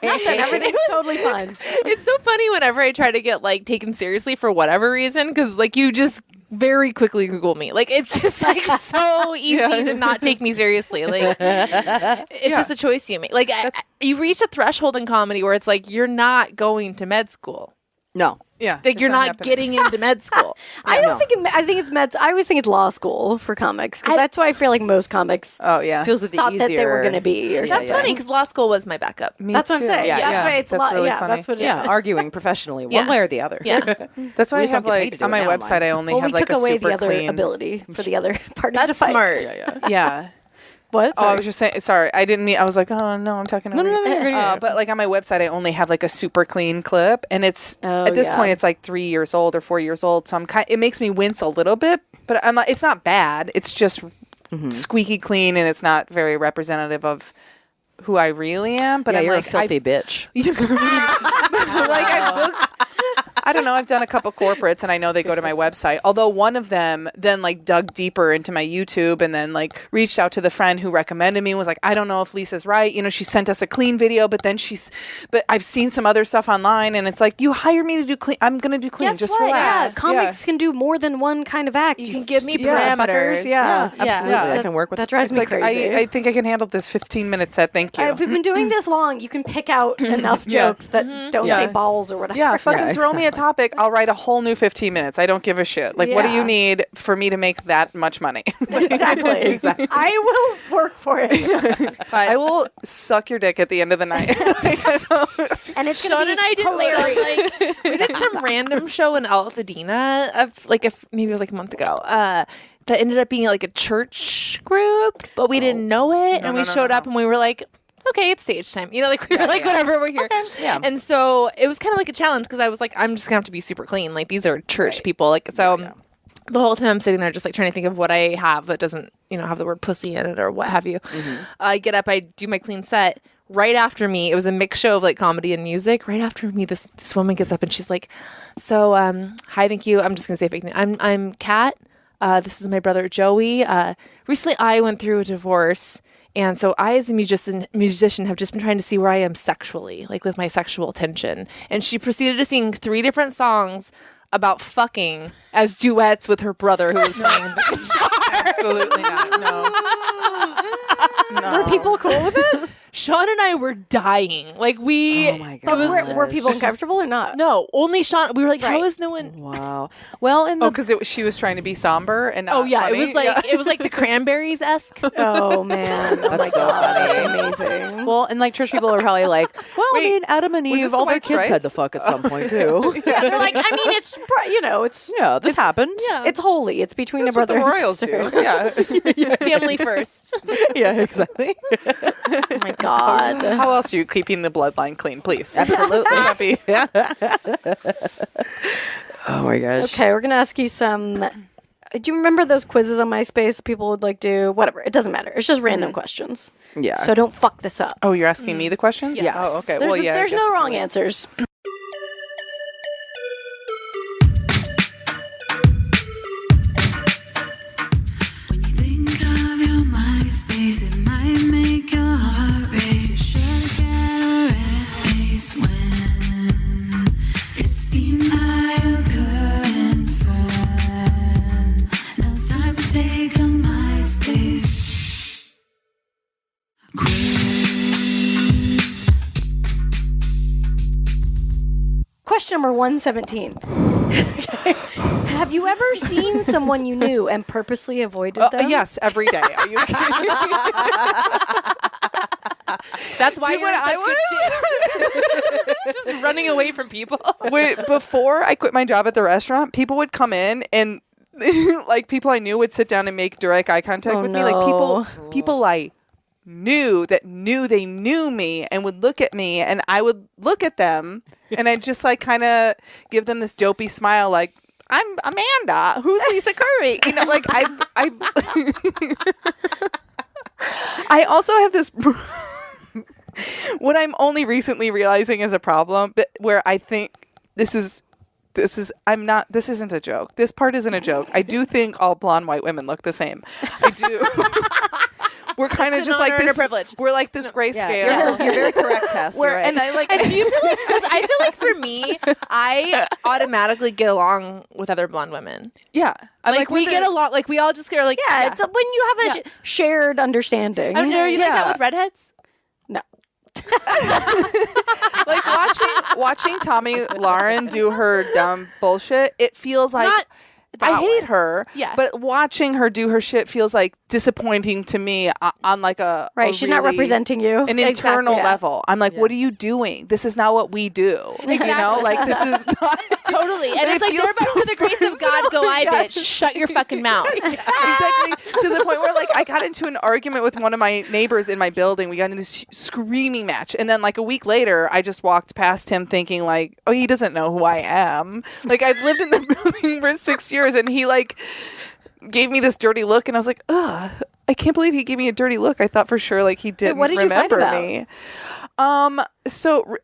Everything's totally fine. It's so funny whenever I try to get like taken seriously for whatever reason, because like you just very quickly Google me. Like, it's just like so easy to not take me seriously. Like, it's just a choice you make. Like, you reach a threshold in comedy where it's like you're not going to med school. No. Yeah. Like, you're not happening. getting into med school. I don't think I think it's med. I always think it's law school for comics because that's why I feel like most comics Oh, yeah. Feels like the thought easier. that they were going to be. Or That's something. funny because law school was my backup. Me That's what I'm too. saying. Yeah, That's yeah. why it's That's law. really Yeah, funny. that's what it is. Yeah, arguing professionally, one Yeah. way or the other. Yeah. That's why We I just have don't get paid like to do on it my now, website. mine. I only Well, have we like took a away super the other clean ability for the other party That's to fight. smart. Yeah. What? Oh, I Sorry. was just saying. Sorry, I didn't mean. I was like, oh no, I'm talking. No, over no, you. no, no. But like on my website, I only have like a super clean clip, and it's Oh, at this yeah. point it's like 3 years old or 4 years old. So it makes me wince a little bit, but I'm like, it's not bad. It's just squeaky clean, and it's not very representative of who I really am. But Yeah, I'm you're like, a filthy bitch. like I've booked. I don't know. I've done a couple corporates, and I know they go to my website. Although one of them then like dug deeper into my YouTube, and then like reached out to the friend who recommended me. And was like, I don't know if Lisa's right. You know, she sent us a clean video, but then but I've seen some other stuff online, and it's like, you hired me to do clean. I'm gonna do clean. Guess Just what? relax. Yeah, comics can do more than one kind of act. You can give me Yeah, parameters. Yeah, Absolutely. Yeah. I can work with that drives It's me like crazy. I think I can handle this 15-minute set. Thank you. If we've been doing this long, you can pick out enough Yeah. jokes that don't Yeah. say balls or whatever. Yeah, fucking Yeah, throw me a topic. I'll write a whole new 15 minutes. I don't give a shit. Like, what do Yeah. you need for me to make that much money? Exactly. Exactly. I will work for it. I will suck your dick at the end of the night. And it's Sean going to and be I did hilarious. some, like, we did some random show in Altadena of like maybe it was like a month ago. That ended up being like a church group, but we didn't know it, and we showed up and we were like, okay, it's stage time. You know, like we were like, whatever, we're here. Yeah. And so it was kind of like a challenge because I was like, I'm just gonna have to be super clean. Like these are church people. Like so. The whole time I'm sitting there just like trying to think of what I have that doesn't, you know, have the word pussy in it or what have you. I get up, I do my clean set. Right after me, it was a mixed show of like comedy and music. Right after me, this woman gets up and she's like, so, hi, thank you. I'm just gonna say fake name. I'm Kat. This is my brother Joey. Recently I went through a divorce. And so I, as a musician, have just been trying to see where I am sexually, like with my sexual tension. And she proceeded to sing 3 different songs about fucking as duets with her brother who was playing the guitar. Absolutely not. No. Were people cool with it? Sean and I were dying. Like we, Oh my But God. were people uncomfortable or not? no, only Sean. We were like, how Right. is no one? Wow. Well, in the Oh, because she was trying to be somber and not Oh yeah, funny? it was like it was like the Cranberries esque. Oh, man. Oh, my so God. funny. That's amazing. well, and like church people are probably like, well, Wait, I mean, Adam and was Eve, this the all their White kids had to Stripes? fuck at some point too. They're like, I mean, it's, it's Yeah, this happened. Yeah, it's holy. It's between That's a what brother the and Royals sister. do. Yeah. family first. Yeah, exactly. Oh, my God. How else are you keeping the bloodline clean, please? Absolutely. Happy. Oh my gosh. Okay, we're going to ask you some. Do you remember those quizzes on MySpace people would like do? Whatever. It doesn't matter. It's just random questions. Yeah. So don't fuck this up. Oh, you're asking me the questions? Yes. Oh, okay. There's, well, yeah. I there's no guess- wrong answers. When you think of your MySpace, it might make your heart race. You should get a red face when it's seen by your current friends. Now it's time to take a MySpace quiz. Question number 117. Have you ever seen someone you knew and purposely avoided them? Yes, every day. Are you kidding me? That's why Do you're what I in such good shape. Just running away from people. Wait, before I quit my job at the restaurant, people would come in and like people I knew would sit down and make direct eye contact Oh, with me. Like people no. I knew that knew they knew me and would look at me and I would look at them and I'd just like kind of give them this dopey smile like, I'm Amanda. Who's Lisa Curry? You know, like I I also have this what I'm only recently realizing is a problem, but where I think this isn't a joke. This part isn't a joke. I do think all blonde white women look the same. I do. we're kind of It's just an like honor and a this. privilege. We're like this grayscale. Yeah, you're very correct, Tess. You're right. And I like. And do you feel like? Because I feel like for me, I automatically get along with other blonde women. yeah. I'm Like we get along. Like we all just are like Yeah, it's when you have a shared understanding. I don't know. You like that Yeah. with redheads? No. like watching Tommy Lauren do her dumb bullshit. It feels like. Not I that hate way. her, Yeah. but watching her do her shit feels like disappointing to me on like a Right, a she's not really- representing you. an internal yeah. level. I'm like, what are you doing? This is not what we do. You know, like this is not Totally. And it's like feels they're about so for the grace of God, go I Yeah. bitch. Shut your fucking mouth. exactly to the point where like I got into an argument with one of my neighbors in my building. We got into this screaming match, and then like a week later, I just walked past him thinking like, oh, he doesn't know who I am. Like I've lived in the building for 6 years, and he like gave me this dirty look, and I was like, ugh. I can't believe he gave me a dirty look. I thought for sure like he didn't what did you fight remember about? me. So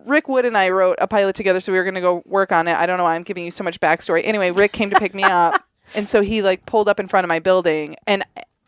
Rick Wood and I wrote a pilot together, so we were going to go work on it. I don't know why I'm giving you so much backstory. Anyway, Rick came to pick me up, and so he like pulled up in front of my building, and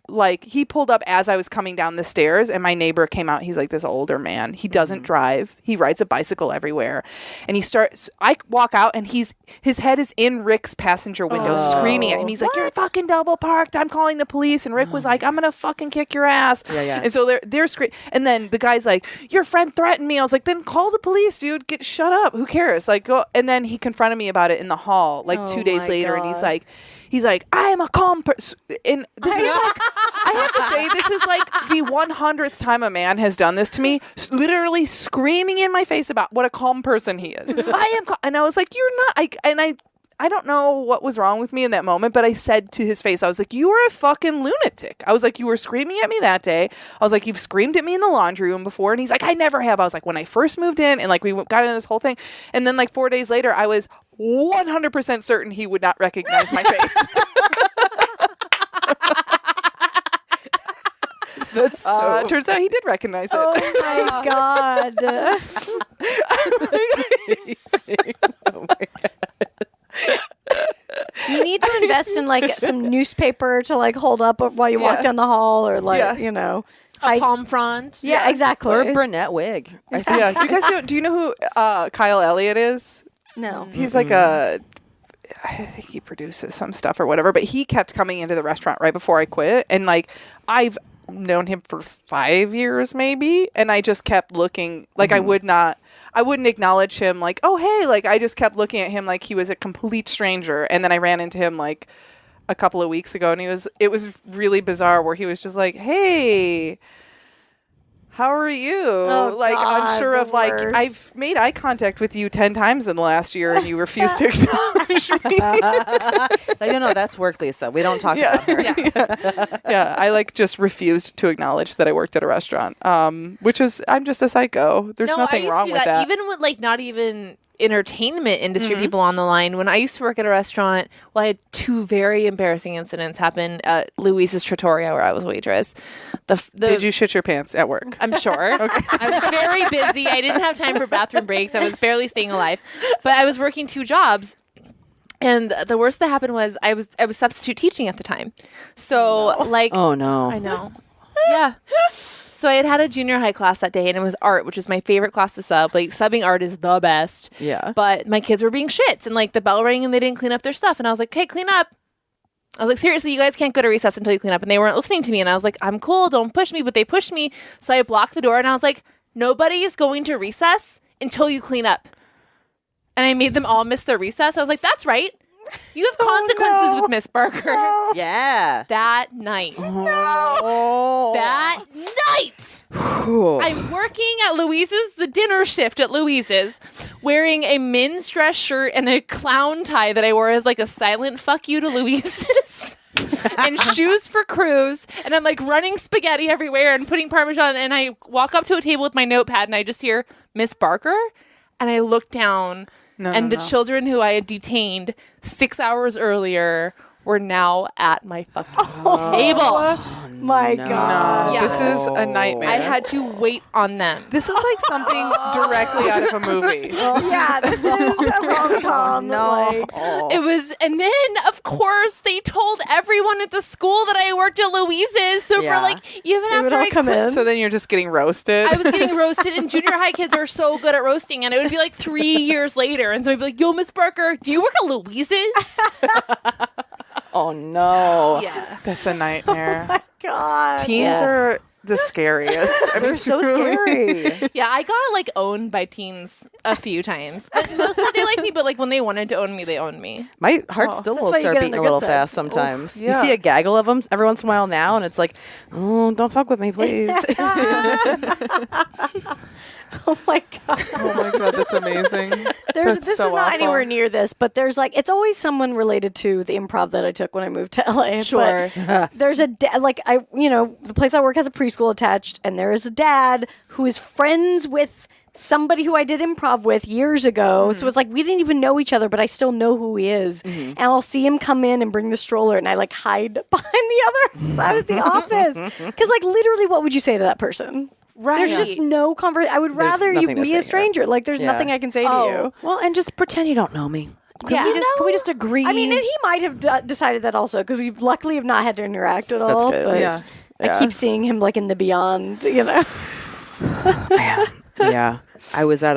like he pulled up as I was coming down the stairs, and my neighbor came out. He's like this older man. He doesn't drive. He rides a bicycle everywhere, and he starts. I walk out, and his head is in Rick's passenger window, screaming at him. He's like, "You're fucking double parked. I'm calling the police." And Rick was like, "I'm gonna fucking kick your ass." Yeah. And so they're screaming, and then the guy's like, "Your friend threatened me." I was like, "Then call the police, dude. Shut up. Who cares?" Like go. And then he confronted me about it in the hall, like 2 days my later, and God. he's like, I am a calm person. And this is like, I have to say, this is like the 100th time a man has done this to me, literally screaming in my face about what a calm person he is. And I was like, you're not. I don't know what was wrong with me in that moment, but I said to his face, I was like, you are a fucking lunatic. I was like, you were screaming at me that day. I was like, you've screamed at me in the laundry room before. And he's like, I never have. I was like, when I first moved in, and like we got into this whole thing. And then like 4 days later, I was 100% certain he would not recognize my face. That's so. Turns out he did recognize it. Oh my God. Oh my God. You need to invest in like some newspaper to like hold up while you walk Yeah. down the hall, or like, Yeah. you know. A palm frond. Yeah, exactly. Or a brunette wig. I think. Yeah. Do you know who Kyle Elliott is? No. He's like I think he produces some stuff or whatever, but he kept coming into the restaurant right before I quit. And like, I've known him for 5 years maybe. And I just kept looking like I wouldn't acknowledge him like, oh, hey, like I just kept looking at him like he was a complete stranger. And then I ran into him like a couple of weeks ago, and it was really bizarre where he was just like, hey, how are you? Like, God, unsure the of like, worst. I've made eye contact with you 10 times in the last year, and you refuse to acknowledge me. No, that's work, Lisa. We don't talk about her. Yeah, I like just refused to acknowledge that I worked at a restaurant, which is, I'm just a psycho. There's nothing wrong with that. Even with like not even entertainment industry people on the line. When I used to work at a restaurant, well, I had 2 very embarrassing incidents happen at Louise's Trattoria, where I was a waitress. Did you shit your pants at work? I'm sure. I was very busy. I didn't have time for bathroom breaks. I was barely staying alive. But I was working 2 jobs. And the worst that happened was I was substitute teaching at the time. So like Oh no. I know. Yeah. So I had a junior high class that day, and it was art, which was my favorite class to sub. Like, subbing art is the best. Yeah. But my kids were being shits, and like the bell rang and they didn't clean up their stuff. And I was like, hey, clean up. I was like, seriously, you guys can't go to recess until you clean up. And they weren't listening to me. And I was like, I'm cool, don't push me. But they pushed me. So I blocked the door, and I was like, nobody's going to recess until you clean up. And I made them all miss their recess. I was like, that's right. You have consequences with Miss Barker. Yeah. That night. Oh. That night. I'm working at Louise's, the dinner shift at Louise's, wearing a men's dress shirt and a clown tie that I wore as like a silent fuck you to Louise's. And shoes for crews, and I'm like running spaghetti everywhere and putting Parmesan, and I walk up to a table with my notepad and I just hear Miss Barker, and I look down and the children who I had detained 6 hours earlier were now at my fucking table. My God. Yeah. This is a nightmare. I had to wait on them. This is like something directly out of a movie. Yeah, this is a rom-com. Like, It was, and then of course they told everyone at the school that I worked at Louise's. So Yeah. for like even they would after all I come in. So then you're just getting roasted. I was getting roasted, and junior high kids are so good at roasting, and it would be like 3 years later, and so I'd be like, "Yo, Miss Barker, do you work at Louise's?" Oh no. Yeah, That's a nightmare. God. Teens Yeah. are the scariest. I mean, They're so scary. yeah. I got like owned by teens a few times, but mostly they like me. But like when they wanted to own me, they owned me. My heart still That's will why you start get on beating their a little good side. fast sometimes. yeah. You see a gaggle of them every once in a while now, and it's like, oh, don't fuck with me, please. Oh my God. oh my God, that's amazing. This so is not awful. anywhere near this, but there's like, it's always someone related to the improv that I took when I moved to LA. Sure. But there's a the place I work has a preschool attached, and there is a dad who is friends with somebody who I did improv with years ago. So it's like we didn't even know each other, but I still know who he is. And I'll see him come in and bring the stroller, and I like hide behind the other side of the office. Because like literally, what would you say to that person? Right. There's just no conversation. I would There's rather you nothing to be say, a stranger. Like there's Yeah. nothing I can say to you. Well, and just pretend you don't know me. Can we just agree? I mean, and he might have decided that also because we luckily have not had to interact at all. good, at But least. I keep seeing him like in the beyond, you know. Yeah, I was at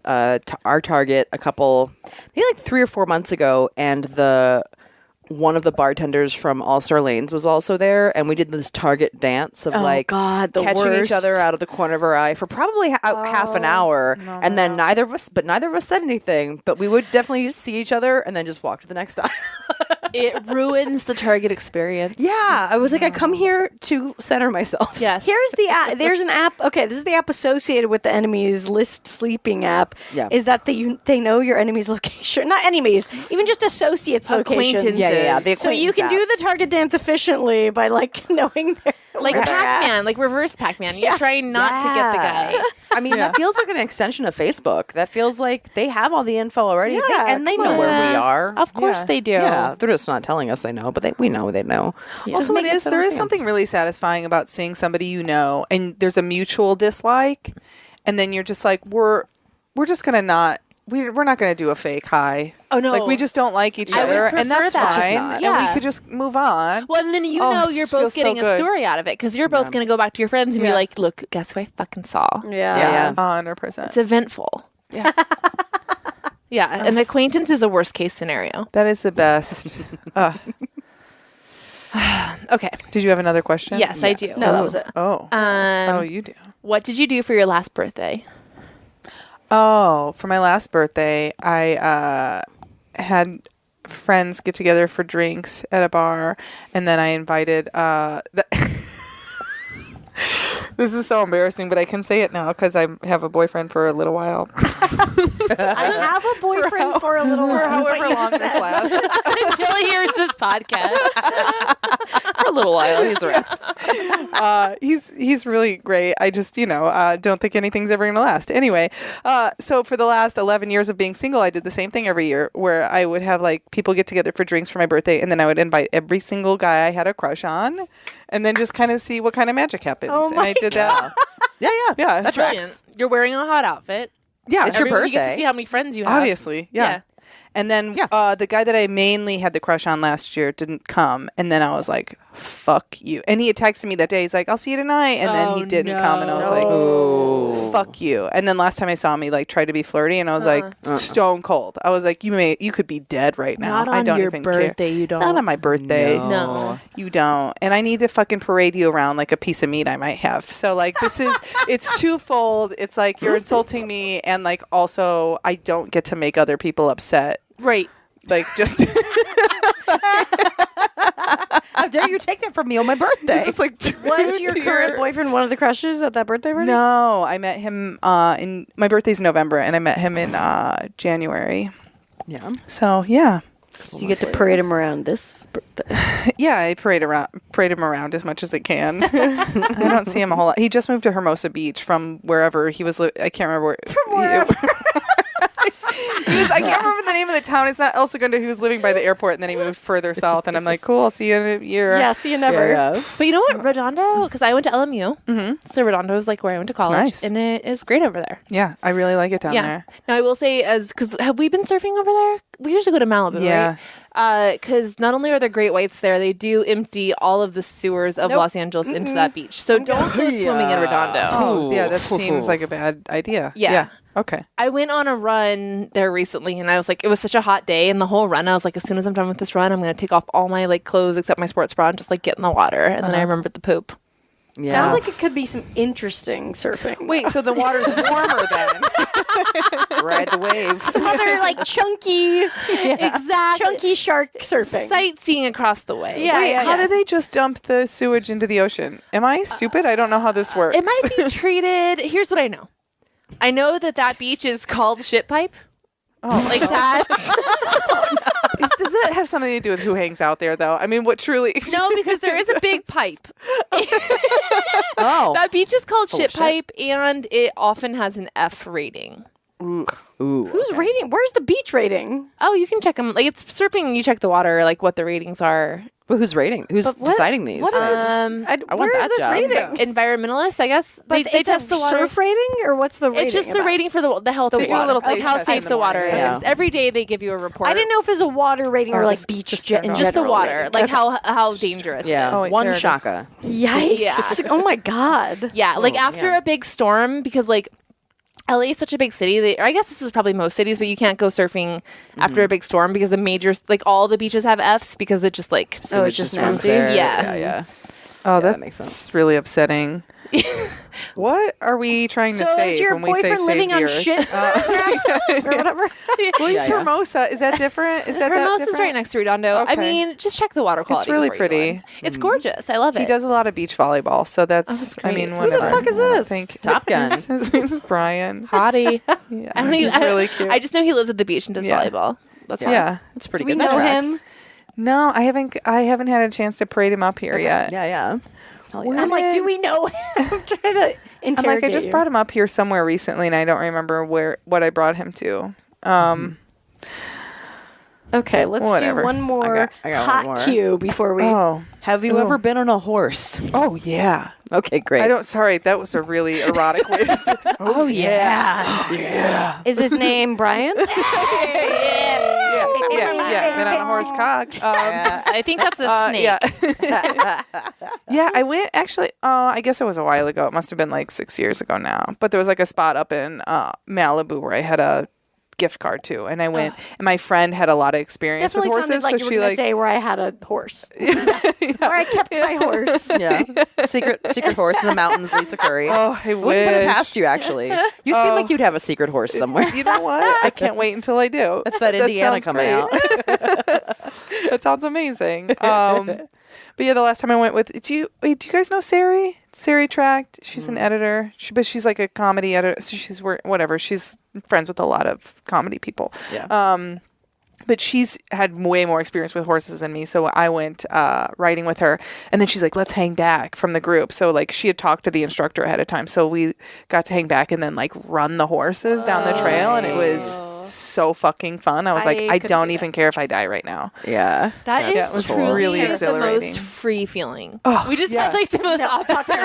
our Target maybe like 3 or 4 months ago, and one of the bartenders from All Star Lanes was also there, and we did this Target dance of like God, the catching worst. each other out of the corner of our eye for probably half an hour, and then neither of us said anything, but we would definitely see each other and then just walk to the next aisle. It ruins the Target experience. Yeah, I was like, I come here to center myself. Yes. Here's the app. There's an app. Okay, this is the app associated with the enemies list sleeping app. Yeah. Is that they know your enemy's location? Not enemies, even just associates' location. Acquaintances. Yeah. The So you can do acquaintance the Target dance efficiently by like knowing their like where they're at. Pac-Man, like reverse Pac-Man. You're trying not to get the guy. I mean, that feels like an extension of Facebook. That feels like they have all the info already, Yeah, and they know where we are. Of course Yeah. they do. Yeah, they're just not telling us they know, but we know they know. Also, Make there is sense. something really satisfying about seeing somebody you know, and there's a mutual dislike, and then you're just like, we're just gonna not. We're not going to do a fake hi. Oh, no. Like we just don't like each I would other, prefer and that's that. fine. Just not. And Yeah. we could just move on. Well, and then you Oh, know this you're feels both so getting a good. story out of it because you're both going to go back to your friends and be Yeah. like, look, guess who I fucking saw. Yeah. 100%. It's eventful. Yeah. Yeah, an acquaintance is a worst case scenario. That is the best. Okay. Did you have another question? Yes, I do. No, that was it. Oh. Um, You do. what did you do for your last birthday? Oh, for my last birthday, I had friends get together for drinks at a bar, and then I invited. This is so embarrassing, but I can say it now because I have a boyfriend for a little while. I have a boyfriend for a little while. However long this lasts. Until he hears this podcast. For a little while, he's around. He's really great. I just, don't think anything's ever going to last. Anyway, so for the last 11 years of being single, I did the same thing every year where I would have like people get together for drinks for my birthday, and then I would invite every single guy I had a crush on, and then just kind of see what kind of magic happens. Oh and I did that. Yeah. Yeah, That Brilliant. tracks. You're wearing a hot outfit. Yeah, It's your You get to birthday. see how many friends you have. obviously. Yeah. And then the guy that I mainly had the crush on last year didn't come. And then I was like, fuck you. And he had texted me that day. He's like, I'll see you tonight. And then he didn't come. And I was like, fuck you. And then last time I saw him, he like tried to be flirty. And I was like, stone cold. I was like, you could be dead right now. Not on I don't your even birthday, care. you don't. Not on my birthday. No. You don't. And I need to fucking parade you around like a piece of meat I might have. So like it's twofold. It's like you're insulting me, and like also I don't get to make other people upset. Right. Like just How dare you take that from me on my birthday? it's just like Was your current boyfriend one of the crushes at that birthday party? No, I met him in my birthday's November, and I met him in January. Yeah. So yeah. So you get to parade him around this birthday. Yeah, I parade him around as much as I can. I don't see him a whole lot. He just moved to Hermosa Beach from wherever he was. I can't remember where. From wherever. I can't remember the name of the town. It's not El Segundo. He was living by the airport, and then he moved further south. And I'm like, cool. I'll see you in a year. Yeah, see you never. Yeah. But you know what, Redondo? Because I went to LMU, so Redondo is like where I went to college, nice. and it is great over there. Yeah, I really like it down there. Now I will say, because have we been surfing over there? We usually go to Malibu, Yeah. right? Because not only are there great whites there, they do empty all of the sewers of Los Angeles into that beach. So don't go swimming in Redondo. Oh, yeah, that seems like a bad idea. Yeah. Okay. I went on a run there recently, and I was like, it was such a hot day, and the whole run, I was like, as soon as I'm done with this run, I'm going to take off all my like clothes except my sports bra and just like get in the water. And then I remembered the poop. Yeah. Sounds like it could be some interesting surfing. Wait, so the water's warmer then? Ride the wave. Some other like chunky Exactly. shark surfing. Sightseeing across the way. Yeah, Wait, yeah, how yeah. do they just dump the sewage into the ocean? Am I stupid? I don't know how this works. It might be treated. Here's what I know. I know that beach is called Shit Pipe. Oh, like that. Does it have something to do with who hangs out there, though? I mean, what truly? No, because there is a big pipe. Oh. That beach is called Full Shit of shit. Pipe, and it often has an F rating. Ooh. Who's rating? Where's the beach rating? Oh, you can check them. Like it's surfing. You check the water, like what the ratings are. But who's rating? Who's But what- deciding these? What is this? I want where is that this job. rating? Environmentalists, I guess. But They it's test a the water. surf rating, or what's the rating? It's just the about? rating for the health of They the do a water, little like taste how test in safe the the water morning, yeah. is. Every day they give you a report. I didn't know if it's a water rating or like just- beach just in general. just the general water, rating. like how dangerous. Yeah. It is. Oh, wait, One there it is. shaka. Yikes! Yeah. Oh my god! Yeah, like Oh, after yeah. a big storm, because like LA is such a big city. Or I guess this is probably most cities, but you can't go surfing after a big storm because the major, like all the beaches have Fs because it just like Oh, it's just runs nasty. there. Yeah. Yeah. Oh, that that makes makes sense. really upsetting. What are we trying So to save is your when we say boyfriend save living the on earth? shit or whatever? Well, he's Yeah, yeah. Hermosa. Is that different? Is that Hermosa's different? right next to Redondo. I Okay. mean, just check the water quality. really before you go pretty. in. It's gorgeous. I love it. He does a lot of beach volleyball, so that's. I great. mean, Who the whatever. fuck is I don't this? think- Top Gun. His name's Brian. Hottie. Yeah, I don't even. he's really cute. I just know he lives at the beach and does Yeah. volleyball. That's all. yeah. It's pretty Do we good. That know tracks. him? No, I haven't had a chance to parade him up here yet. Yeah, yeah. Hell yeah. I'm like, do we know him? I'm trying to I'm interrogate like, I just you. brought him up here somewhere recently, and I don't remember what I brought him to. Okay, let's Whatever. do one more I got hot one more. cue before we. Have you ever been on a horse? Oh yeah. Okay, great. I don't. Sorry, that was a really erotic way to say. Oh Yeah. Is his name Brian? yeah. Been on a horse cock. I think that's a snake. Yeah, I went actually. I guess it was a while ago. It must have been like 6 years ago now. But there was like a spot up in Malibu where I had a gift card to, and I went. And my friend had a lot of experience Definitely with sounded horses, like so you were she going to like. say where I had a horse. Where I kept my horse. Yeah. Secret horse in the mountains, Lisa Curry. Oh, I Wouldn't put it wish. past you, actually. You seem like you'd have a secret horse somewhere. You know what? I can't wait until I do. That's that Indiana sounds coming great. out. That sounds amazing. But yeah, the last time I went with, do you guys know Sari? Sari Tract. She's an editor, but she's like a comedy editor. So she's whatever. She's friends with a lot of comedy people. Yeah. But she's had way more experience with horses than me. So I went riding with her. And then she's like, let's hang back from the group. So like she had talked to the instructor ahead of time. So we got to hang back and then like run the horses down the trail. And it was so fucking fun. I was like, I couldn't don't do even care if I die right now. Yeah. That is Yeah, it was truly really the exhilarating. most free feeling. Oh, We just yeah. had like the most opposite.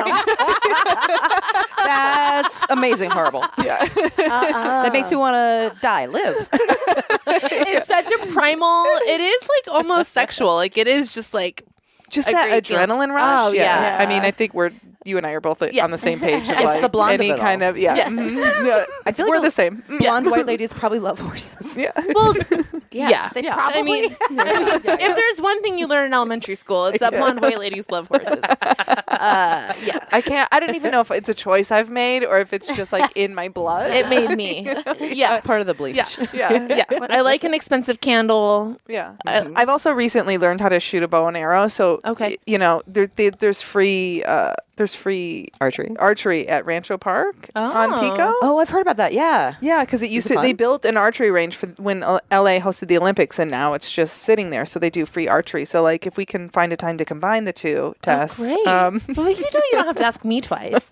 That's amazing, horrible. Yeah. That makes me want to die, live. It's such a primal. It is like almost sexual. Like it is just like Just A that great feeling. adrenaline rush. Oh, yeah. I mean, I think you and I are both on the same page. Of It's like the blonde of any it all. kind of yeah. I feel like We're the same. blonde white ladies probably love horses. Yeah. well, Yes, they yeah. probably. I mean, if there's one thing you learn in elementary school, it's that blonde white ladies love horses. Yeah, I don't even know if it's a choice I've made or if it's just like in my blood. it made me. Yeah, It's part of the bleach. yeah, yeah. yeah. I like an expensive candle. Yeah. I've also recently learned how to shoot a bow and arrow. So, Okay. you know, there's free Archery. at Rancho Park on Pico. Oh, I've heard about that. Yeah. Yeah, because it used Is it to. They fun? built an archery range for when LA hosted the Olympics, and now it's just sitting there. So they do free archery. So like, if we can find a time to combine the two, Tess. Great. Well, you don't have to ask me twice.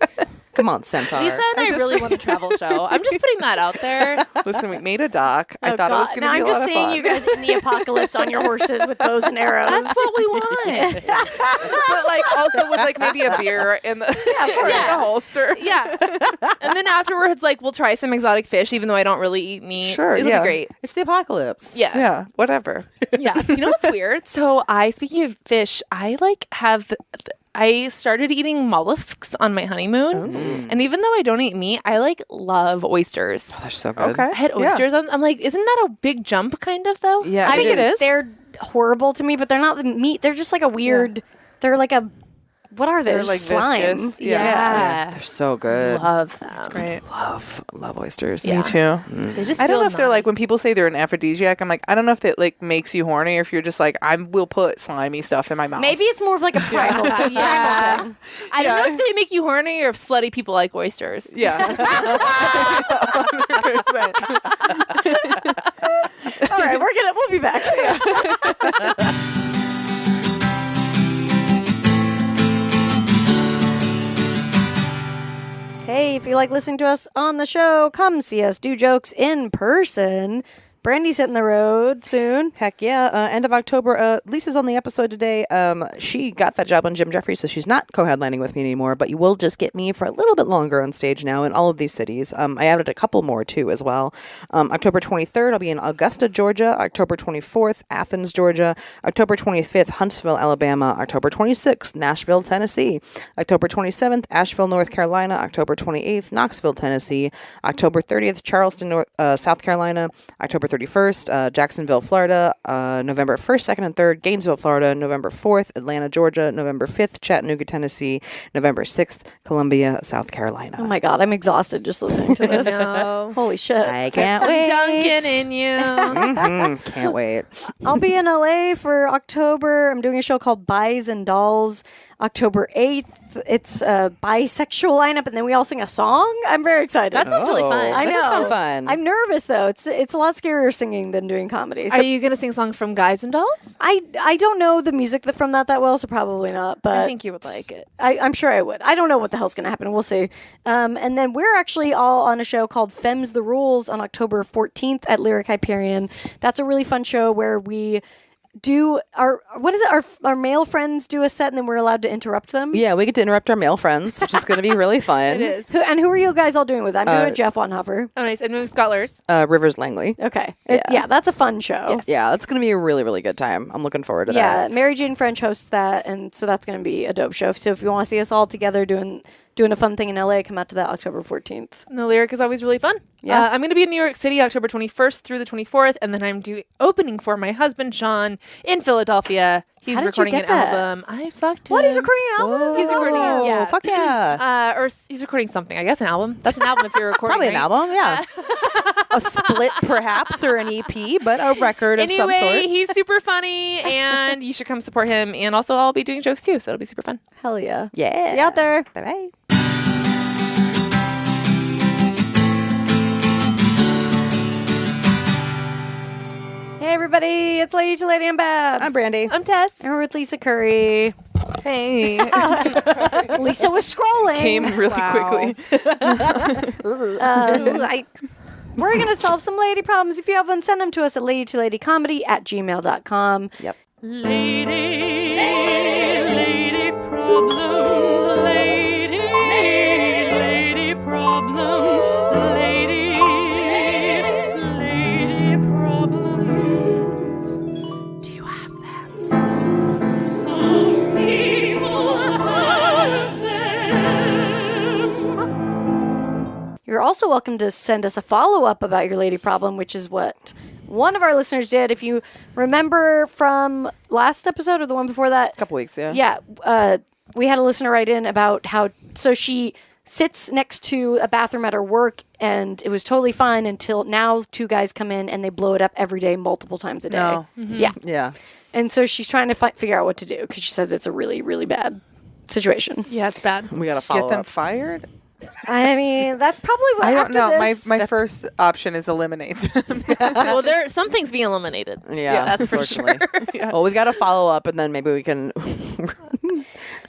Come on, Centaur. Lisa and I really want a travel show. I'm just putting that out there. Listen, we made a doc. I Oh, thought it was God. going to be Now a I'm lot just of seeing fun. you guys in the apocalypse on your horses with bows and arrows. That's what we want. But like also with like maybe a beer in the, in the holster. Yeah. And then afterwards, like, we'll try some exotic fish, even though I don't really eat meat. Sure, It'll yeah. be great. It's the apocalypse. Yeah. Yeah, whatever. Yeah. You know what's weird? So speaking of fish, I like have I started eating mollusks on my honeymoon. And even though I don't eat meat, I like love oysters. They're so good. Okay. I had oysters on. I'm like, isn't that a big jump kind of though? Yeah, I think it is. They're horrible to me, but they're not the meat. They're just like a weird. They're like a. What are they? They're like slime. viscous. Yeah. They're so good. Love them. That's great. Love oysters. Me too. They just I don't feel know if they're numb. like when people say they're an aphrodisiac. I'm like, I don't know if that like makes you horny or if you're just like I will put slimy stuff in my mouth. Maybe it's more of like a primal thing. Yeah. Primal thing. I don't know if they make you horny or if slutty people like oysters. Yeah. 100%. All right, we'll be back. Hey, if you like listening to us on the show, come see us do jokes in person. Brandy's hitting the road soon. Heck yeah. End of October. Lisa's on the episode today. She got that job on Jim Jeffries, so she's not co-headlining with me anymore, but you will just get me for a little bit longer on stage now in all of these cities. I added a couple more too as well. October 23rd, I'll be in Augusta, Georgia. October 24th, Athens, Georgia. October 25th, Huntsville, Alabama. October 26th, Nashville, Tennessee. October 27th, Asheville, North Carolina. October 28th, Knoxville, Tennessee. October 30th, Charleston, South Carolina. October 31st, Jacksonville, Florida. November 1st, 2nd, and 3rd, Gainesville, Florida. November 4th, Atlanta, Georgia. November 5th, Chattanooga, Tennessee. November 6th, Columbia, South Carolina. Oh my God, I'm exhausted just listening to this. No. Holy shit. I can't Some wait. Dunkin' in you. Can't wait. I'll be in LA for October. I'm doing a show called Buys and Dolls. October 8th. It's a bisexual lineup, and then we all sing a song. I'm very excited. That sounds really fun. I That does know. sound fun. I'm nervous though. It's a lot scarier singing than doing comedy. So Are you going to sing songs from Guys and Dolls? I don't know the music from that well, so probably not. But I think you would like it. I'm sure I would. I don't know what the hell's going to happen. We'll see. And then we're actually all on a show called Femmes the Rules on October 14th at Lyric Hyperion. That's a really fun show where we do our male friends do a set and then we're allowed to interrupt them. Yeah, we get to interrupt our male friends, which is going to be really fun. It is. Who are you guys all doing with? I'm doing Jeff Wanhofer. Oh, nice. I'm doing Scholars. Rivers Langley. Okay. Yeah, that's a fun show. Yes. Yeah, that's going to be a really, really good time. I'm looking forward to Yeah, that. Mary Jane French hosts that, and so that's going to be a dope show. So if you want to see us all together doing a fun thing in LA, come out to that October 14th. And the Lyric is always really fun. Yeah. I'm going to be in New York City October 21st through the 24th, and then I'm opening for my husband, Sean, in Philadelphia. He's How did you recording get an that? album. I fucked him. What? He's recording an album? He's recording Oh, yeah. fuck yeah. He's recording something. I guess an album. That's an album if you're recording. Probably an right? album, yeah. A split, perhaps, or an EP, but a record of some Anyway, sort. he's super funny, and you should come support him. And also, I'll be doing jokes too, so it'll be super fun. Hell yeah. Yeah. See you out there. Bye-bye. Hey, everybody. It's Lady to Lady and Babs. I'm Brandy. I'm Tess. And we're with Lisa Curry. Hey. Lisa was scrolling. Came really quickly. We're going to solve some lady problems. If you have one, send them to us at ladytoladycomedy@gmail.com. Yep. Lady problems, lady problems, lady problems. Do you have them? Some people have them. You're also welcome to send us a follow-up about your lady problem, which is what one of our listeners did. If you remember from last episode or the one before that. A couple weeks, yeah. Yeah. We had a listener write in about how, so she sits next to a bathroom at her work and it was totally fine until now 2 guys come in and they blow it up every day, multiple times a day. No. Yeah. Yeah. And so she's trying to figure out what to do because she says it's a really, really bad situation. Yeah, it's bad. We got to follow Get them up. fired? I mean, that's probably what I don't after know. this- My first option is eliminate them. Well, something's being eliminated. Yeah, that's for sure. unfortunately. Well, we've got to follow up, and then maybe we can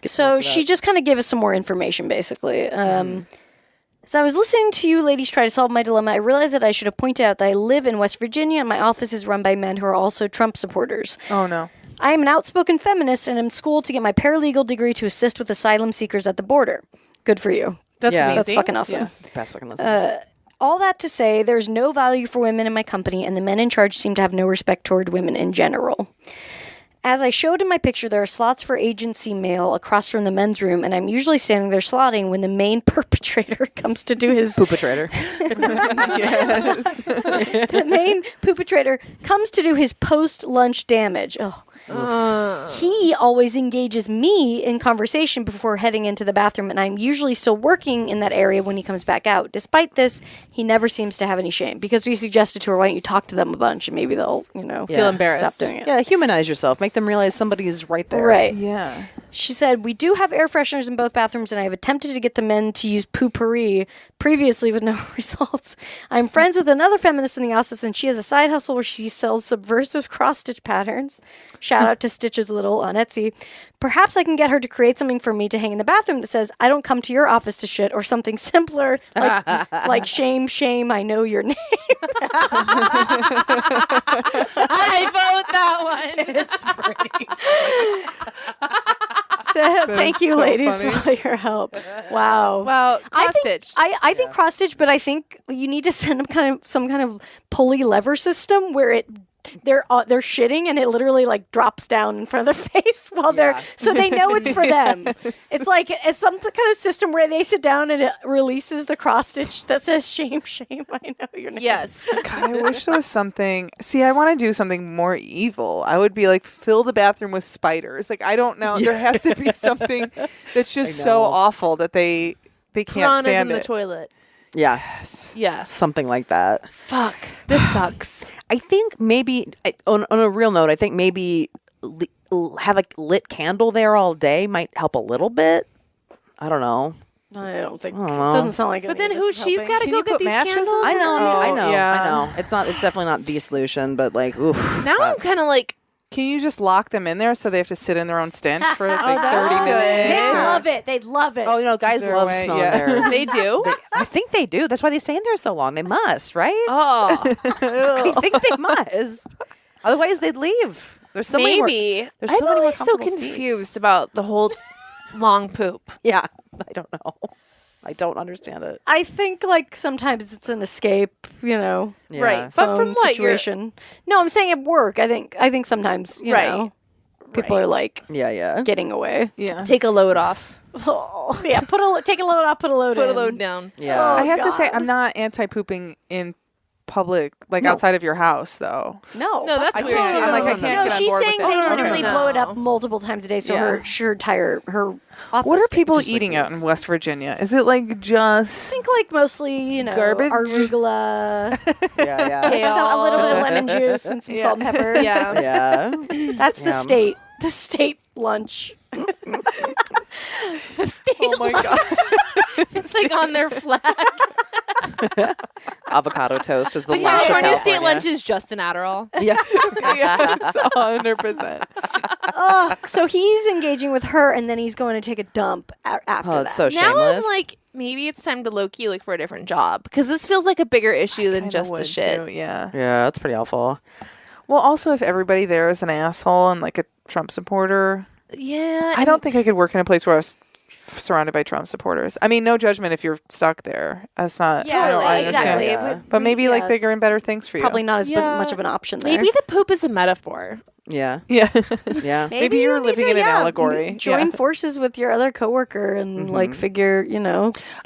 So she just kind of gave us some more information, basically. As I was listening to you ladies try to solve my dilemma, I realized that I should have pointed out that I live in West Virginia and my office is run by men who are also Trump supporters. Oh, no. I am an outspoken feminist and am in school to get my paralegal degree to assist with asylum seekers at the border. Good for you. That's Yeah. amazing. That's fucking awesome. Best fucking listeners. All that to say, there's no value for women in my company, and the men in charge seem to have no respect toward women in general. As I showed in my picture, there are slots for agency mail across from the men's room, and I'm usually standing there slotting when the main perpetrator comes to do his... Poopatrator. The main perpetrator comes to do his post-lunch damage. Ugh. He always engages me in conversation before heading into the bathroom, and I'm usually still working in that area when he comes back out. Despite this, he never seems to have any shame, because we suggested to her, why don't you talk to them a bunch, and maybe they'll, Feel embarrassed. stop doing it. Yeah, humanize yourself. Make them realize somebody's right there. Right. Yeah. She said, we do have air fresheners in both bathrooms, and I have attempted to get the men to use poopery previously with no results. I'm friends with another feminist in the office, and she has a side hustle where she sells subversive cross-stitch patterns. Shout out to Stitches Little on Etsy. Perhaps I can get her to create something for me to hang in the bathroom that says, I don't come to your office to shit, or something simpler, like shame, shame, I know your name. I vote that one. It's So thank you, so ladies, funny. for all your help. Wow. Well, cross stitch. I think cross stitch, but I think you need to send them some kind of pulley lever system where they're shitting and it literally like drops down in front of their face while they're so they know it's for them. It's some kind of system where they sit down and it releases the cross stitch that says shame, shame, I know your name. Yes. God, I wish there was something. See, I want to do something more evil. I would be like, fill the bathroom with spiders. Like, I don't know. There has to be something that's just so awful that they can't Piranhas stand in the it. toilet. Yeah. Yeah. Something like that. Fuck. This sucks. I think maybe, on a real note, I think maybe have a lit candle there all day might help a little bit. I don't know. I don't think know. it doesn't sound like. But any then of this is she's helping. got to Can go you get put these mattresses candles. I know. Oh, I know. yeah. I know. It's definitely not the solution, but like, oof. Now I'm kind of like, Can you just lock them in there so they have to sit in their own stench for like that's 30 good. minutes? They'd or- love it. They'd love it. Oh, guys there a love way? smelling Yeah. there. they do. I think they do. That's why they stay in there so long. They must, right? Oh, I think they must. Otherwise, they'd leave. There's so many more. maybe. There's so I'm many more always so comfortable seats. confused about the whole long poop. Yeah, I don't know. I don't understand it. I think like sometimes it's an escape, Yeah. Right. But from phone what situation. No, I'm saying at work. I think sometimes you Right. know people are like Yeah. getting away. Yeah. Take a load off. Oh, yeah, take a load off, put a load Put in. a load down. Yeah. Oh, I have to say, God. I'm not anti-pooping in public, like outside of your house, though. No, No, that's I weird. can't- too. I'm like, I can't no, get on she's board saying with they it. no, literally no. blow it up multiple times a day, so Yeah. her entire office. What are people just, like, eating out in West Virginia? Is it like just I think like mostly Garbage? arugula, Yeah. a little bit of lemon juice and some salt and pepper. Yeah. Yeah. That's the Yum. state lunch. oh my gosh. It's like on their flag. Avocado toast is the The lunch of California State California. lunch is just an Adderall. Yeah. Yes, 100%. So he's engaging with her, and then he's going to take a dump after Oh, that. it's so Now shameless. I'm like, maybe it's time to low-key look for a different job because this feels like a bigger issue than Kinda just the would, shit. too, yeah. Yeah, that's pretty awful. Well, also, if everybody there is an asshole and like a Trump supporter, Yeah. I don't think I could work in a place where I was surrounded by Trump supporters. I mean, no judgment if you're stuck there. That's not. Yeah, I don't, I understand. exactly. Yeah. But maybe like yeah, bigger it's and better things for you. probably not as Yeah. much of an option there. Maybe the poop is a metaphor. Yeah. Yeah. Yeah. Maybe you're you need living to, in an allegory. Join Yeah. forces with your other coworker and like figure,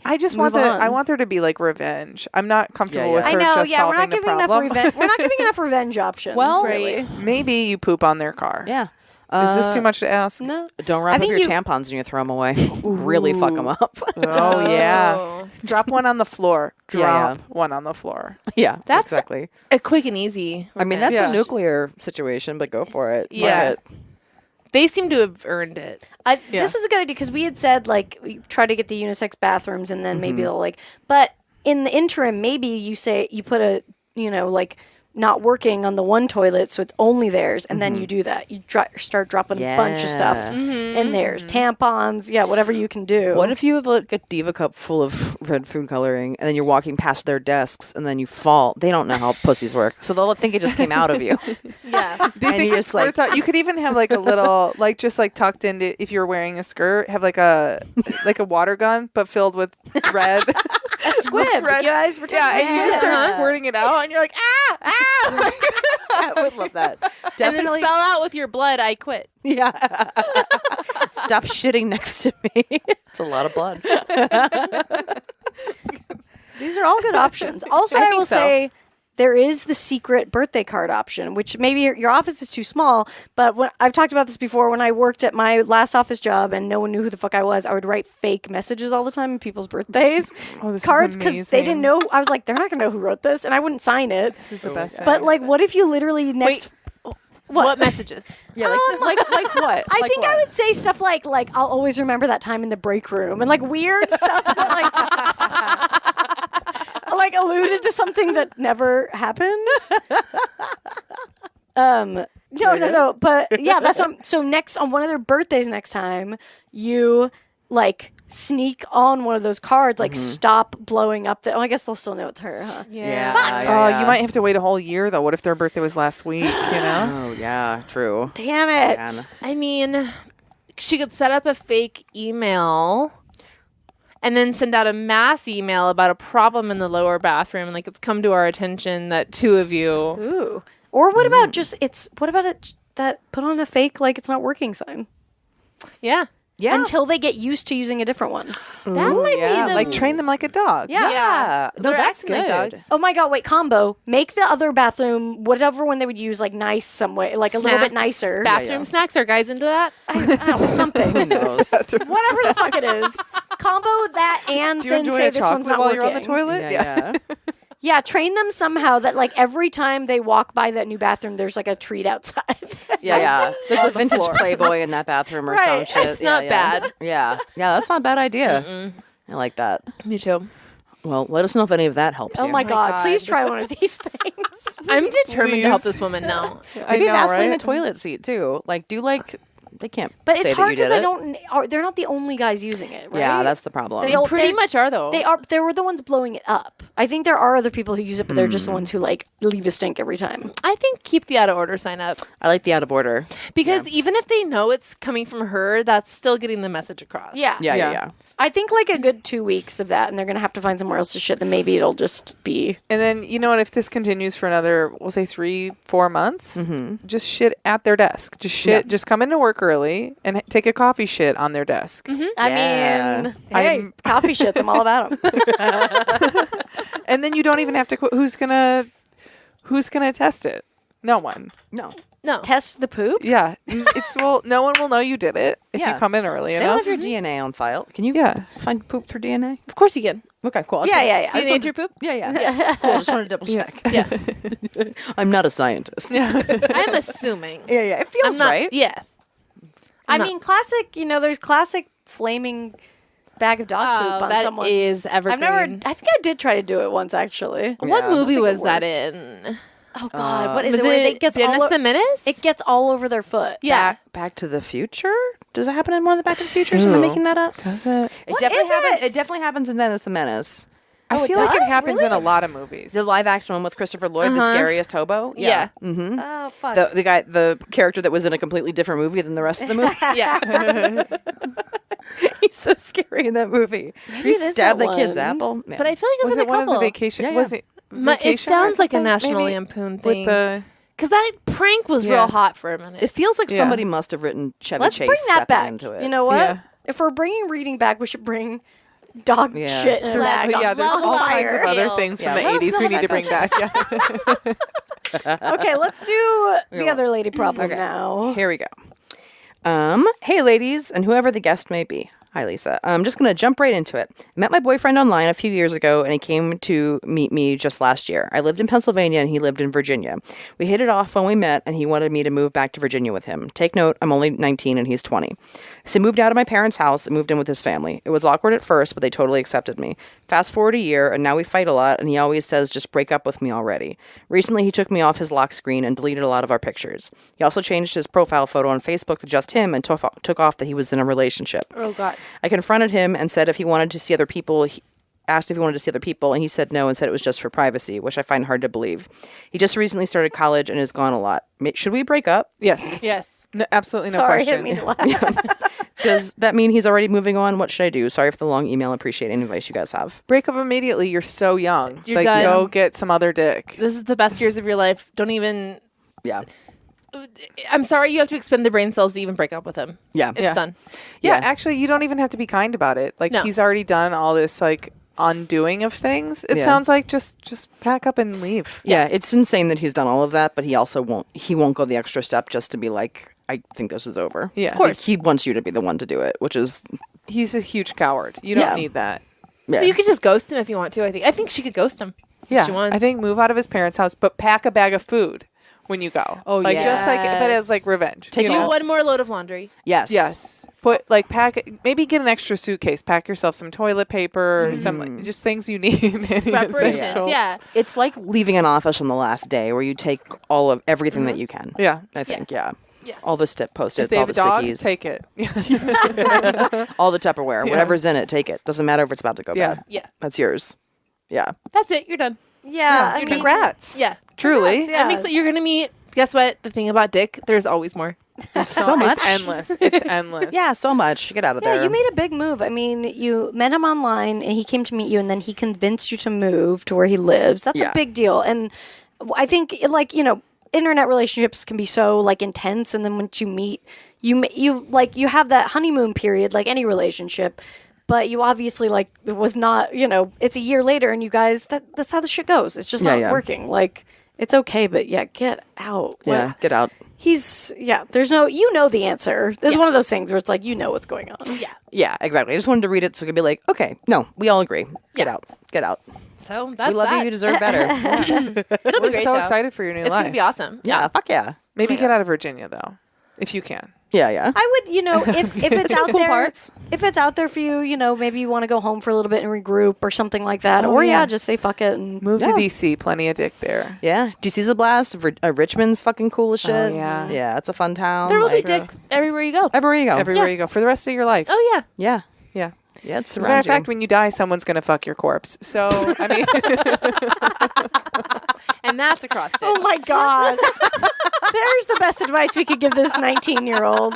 I just move want on. I want there to be like revenge. I'm not comfortable Yeah, with yeah. I her know, just yeah, we're solving not the giving enough problem. revenge. We're not giving enough revenge options. Well, really. Maybe you poop on their car. Yeah. Is this too much to ask? No. Don't wrap I up think your you- tampons and you throw them away. Really fuck them up. Oh yeah. Oh. Drop one on the floor. Yeah, Drop yeah. one on the floor. Yeah, That's- exactly. A quick and easy. I mean, that's Yeah. a nuclear situation, but go for it. Fuck Yeah. it. They seem to have earned it. This is a good idea because we had said like we try to get the unisex bathrooms and then maybe they'll like. But in the interim, maybe you put a like not working on the one toilet, so it's only theirs, and then you do that. You start dropping a bunch of stuff in theirs, tampons, whatever you can do. What if you have like a Diva cup full of red food coloring, and then you're walking past their desks, and then you fall? They don't know how pussies work, so they'll think it just came out of you. Yeah. They And think you it just, like- squirts out. You could even have like a little, like just like tucked into, if you're wearing a skirt, have like a water gun, but filled with red. A squib. Red. You guys were talking Yeah, and you just start Uh-huh. squirting it out, and you're like, ah. I would love that. And then Definitely. spell out with your blood, I quit. Yeah. Stop shitting next to me. It's a lot of blood. These are all good options. Also, I think will so. say there is the secret birthday card option, which maybe your office is too small, but when I've talked about this before, when I worked at my last office job and no one knew who the fuck I was, I would write fake messages all the time on people's birthdays. Oh, this is Cards, because they didn't amazing. know. I was like, they're not going to know who wrote this, and I wouldn't sign it. This is the best thing. But like, what if you literally next... What messages? Yeah, like what? I Like think I what? would say stuff like I'll always remember that time in the break room and like weird stuff that like alluded to something that never happened. No. But yeah, that's what so next on one of their birthdays next time, you like sneak on one of those cards, like stop blowing up I guess they'll still know it's her, huh? Oh, you might have to wait a whole year though. What if their birthday was last week? You know. Oh, yeah, true. Damn it. Man. I mean, she could set up a fake email and then send out a mass email about a problem in the lower bathroom. Like, it's come to our attention that two of you. Ooh. Or what about that put on a fake like it's not working sign Yeah. Yeah. until they get used to using a different one. That might Yeah, be the... like train them like a dog. Yeah. No, They're that's acting like good. dogs. Oh my god, wait, combo. Make the other bathroom whatever one they would use like nice some way, like a little bit Snacks. nicer. Bathroom snacks. Are guys into that? I don't know, something. Who knows? Whatever the fuck it is. Combo that and Do you then enjoy say a this one's chocolate not while working. you're on the toilet? Yeah. Yeah, train them somehow that like every time they walk by that new bathroom there's like a treat outside. Yeah. There's a vintage Playboy in that bathroom or Right. some shit. It's not bad. Yeah. Yeah, that's not a bad idea. I like that. Me too. Well, let us know if any of that helps Oh you. my god, God. please try one of these things. I'm determined to help Please. this woman now. I Maybe know, Vaseline right? the toilet seat too. Like, they can't. But say it's that hard you did because it. they're not the only guys using it, right? Yeah, that's the problem. They all- Pretty much are, though. They were the ones blowing it up. I think there are other people who use it, but they're just the ones who like leave a stink every time. I think keep the out of order sign up. I like the out of order. Because even if they know it's coming from her, that's still getting the message across. Yeah. Yeah. I think like a good 2 weeks of that, and they're gonna have to find somewhere else to shit. Then maybe it'll just be. And then you know what? If this continues for another, we'll say 3-4 months, just shit at their desk. Just shit. Just come into work early and take a coffee shit on their desk. I Yeah. mean, hey, coffee shits. I'm all about them. And then you don't even have to. Who's gonna test it? No one. No. No. Test the poop. Yeah, it's no one will know you did it if Yeah. you come in early They don't enough. have your DNA on file. Can you Yeah. find poop through DNA? Of course you can. Okay, cool. Yeah. DNA through poop? Yeah. Cool. Just want to double check. Yeah. I'm not a scientist. Yeah. I'm assuming. It feels I'm not. right. Yeah. I mean, classic. You know, there's classic flaming bag of dog Oh, poop on that someone's. is I've never. evergreen. I think I did try to do it once actually. What I don't movie think it was that worked. in? Oh God, what is Was it? Where it it gets Dennis all the Menace? it gets all over their foot. Yeah. Back to the Future? Does it happen in one of the Back to the Futures? Am I Ooh. making that up? Does it? It definitely is happens. it? It definitely happens in Dennis the Menace. I it feel like it does? happens in a Really? lot of movies. The live action one with Christopher Lloyd, the scariest hobo. Yeah. Oh fuck. The character that was in a completely different movie than the rest of the movie. Yeah. He's so scary in that movie. He it is stabbed that the kid's one. apple. Man. But I feel like it was, was in it a one couple. of the vacation? Yeah, yeah. Was it? It Vacation or sounds like a something? National Maybe Lampoon thing. with the. Because that prank was Yeah. real hot for a minute. it feels like Yeah. somebody must have written Chevy Let's Chase bring that stepping back. into it. You know what? Yeah. If we're bringing reading back, we should bring dog Yeah. shit in a There's, bag. yeah, there's level all of kinds of fire. other things Yeah, from let the us 80s know we how need to that bring goes. back. Yeah. Okay, let's do the other lady problem Okay. now. Here we go. Hey, ladies, and whoever the guest may be. Hi, Lisa. I'm just going to jump right into it. I met my boyfriend online a few years ago, and he came to meet me just last year. I lived in Pennsylvania, and he lived in Virginia. We hit it off when we met, and he wanted me to move back to Virginia with him. Take note, I'm only 19, and he's 20. So he moved out of my parents' house and moved in with his family. It was awkward at first, but they totally accepted me. Fast forward a year, and now we fight a lot, and he always says, just break up with me already. Recently, he took me off his lock screen and deleted a lot of our pictures. He also changed his profile photo on Facebook to just him and took off that he was in a relationship. Oh God. I confronted him and said if he wanted to see other people, asked if he wanted to see other people, and he said no and said it was just for privacy, which I find hard to believe. He just recently started college and is gone a lot. Should we break up? Yes. Yes. No, absolutely no Sorry, I question. didn't mean to laugh. Does that mean he's already moving on? What should I do? Sorry for the long email. Appreciate any advice you guys have. Break up immediately. You're so young. You're like, done. go get some other dick. This is the best years of your life. Don't even. Yeah. I'm sorry you have to expend the brain cells to even break up with him. Yeah. It's Yeah. done. Yeah, Yeah. actually, you don't even have to be kind about it. Like, No. he's already done all this, like, undoing of things. It Yeah. sounds like just pack up and leave. Yeah, it's insane that he's done all of that, but he also won't go the extra step just to be like, I think this is over. Yeah. Of course. He wants you to be the one to do it, which is He's a huge coward. You don't Yeah. need that. yeah. So you could just ghost him if you want to. I think she could ghost him. if Yeah, she wants. I think move out of his parents' house, but pack a bag of food when you go. Oh, like just like, but as like yes. revenge. Take you Do know? one more load of laundry. Yes. Yes, put like maybe get an extra suitcase. Pack yourself some toilet paper, Mm-hmm. some just things you need. Any Reparations. essentials. Yeah. It's like leaving an office on the last day where you take all of everything that you can. Yeah. I think, yeah. Yeah. All the If post-its, they all have the a dog, stickies, take it. all the Tupperware, whatever's in it, take it. Doesn't matter if it's about to go Yeah. bad. Yeah. That's yours. Yeah. That's it. You're done. Yeah, I mean, Congrats. Yeah. Truly. Yeah. That makes it. You're gonna meet. Guess what? The thing about Dick, there's always more. So much. It's endless. It's endless. Yeah, so much. Get out of there. Yeah, you made a big move. I mean, you met him online and he came to meet you and then he convinced you to move to where he lives. That's Yeah. a big deal. And I think, like, you know, internet relationships can be so, like, intense. And then once you meet, you have that honeymoon period, like any relationship. But you obviously, like, it was not, you know, it's a year later and you guys, that's how the shit goes. It's just Yeah, not yeah. working. Like, it's okay, but yeah, get out. Yeah, What- get out. there's no, you know the answer. This is one of those things where it's like, you know what's going on. Yeah. Yeah, exactly. I just wanted to read it so we could be like, okay, no, we all agree. Get out. Get out. So that's We love that. you. You deserve better. It'll be We're great. so though. excited for your new It's life. gonna be awesome. Yeah, fuck yeah. Maybe get out of Virginia though, if you can. Yeah, yeah. I would, you know, if it's some out cool there, parts. if it's out there for you, you know, maybe you want to go home for a little bit and regroup or something like that, or yeah. just say fuck it and Move Yeah. to DC. Plenty of dick there. Yeah. DC's a blast. Richmond's fucking cool as shit. yeah. Yeah, it's a fun town. There will be Like, Dick everywhere you go. everywhere you go. Everywhere you go for the rest of your life. Oh yeah. yeah. Yeah. Yeah, it's As a matter of fact, when you die, someone's gonna fuck your corpse. So I mean, And that's a cross stitch. oh my god, there's the best advice we could give this 19-year-old.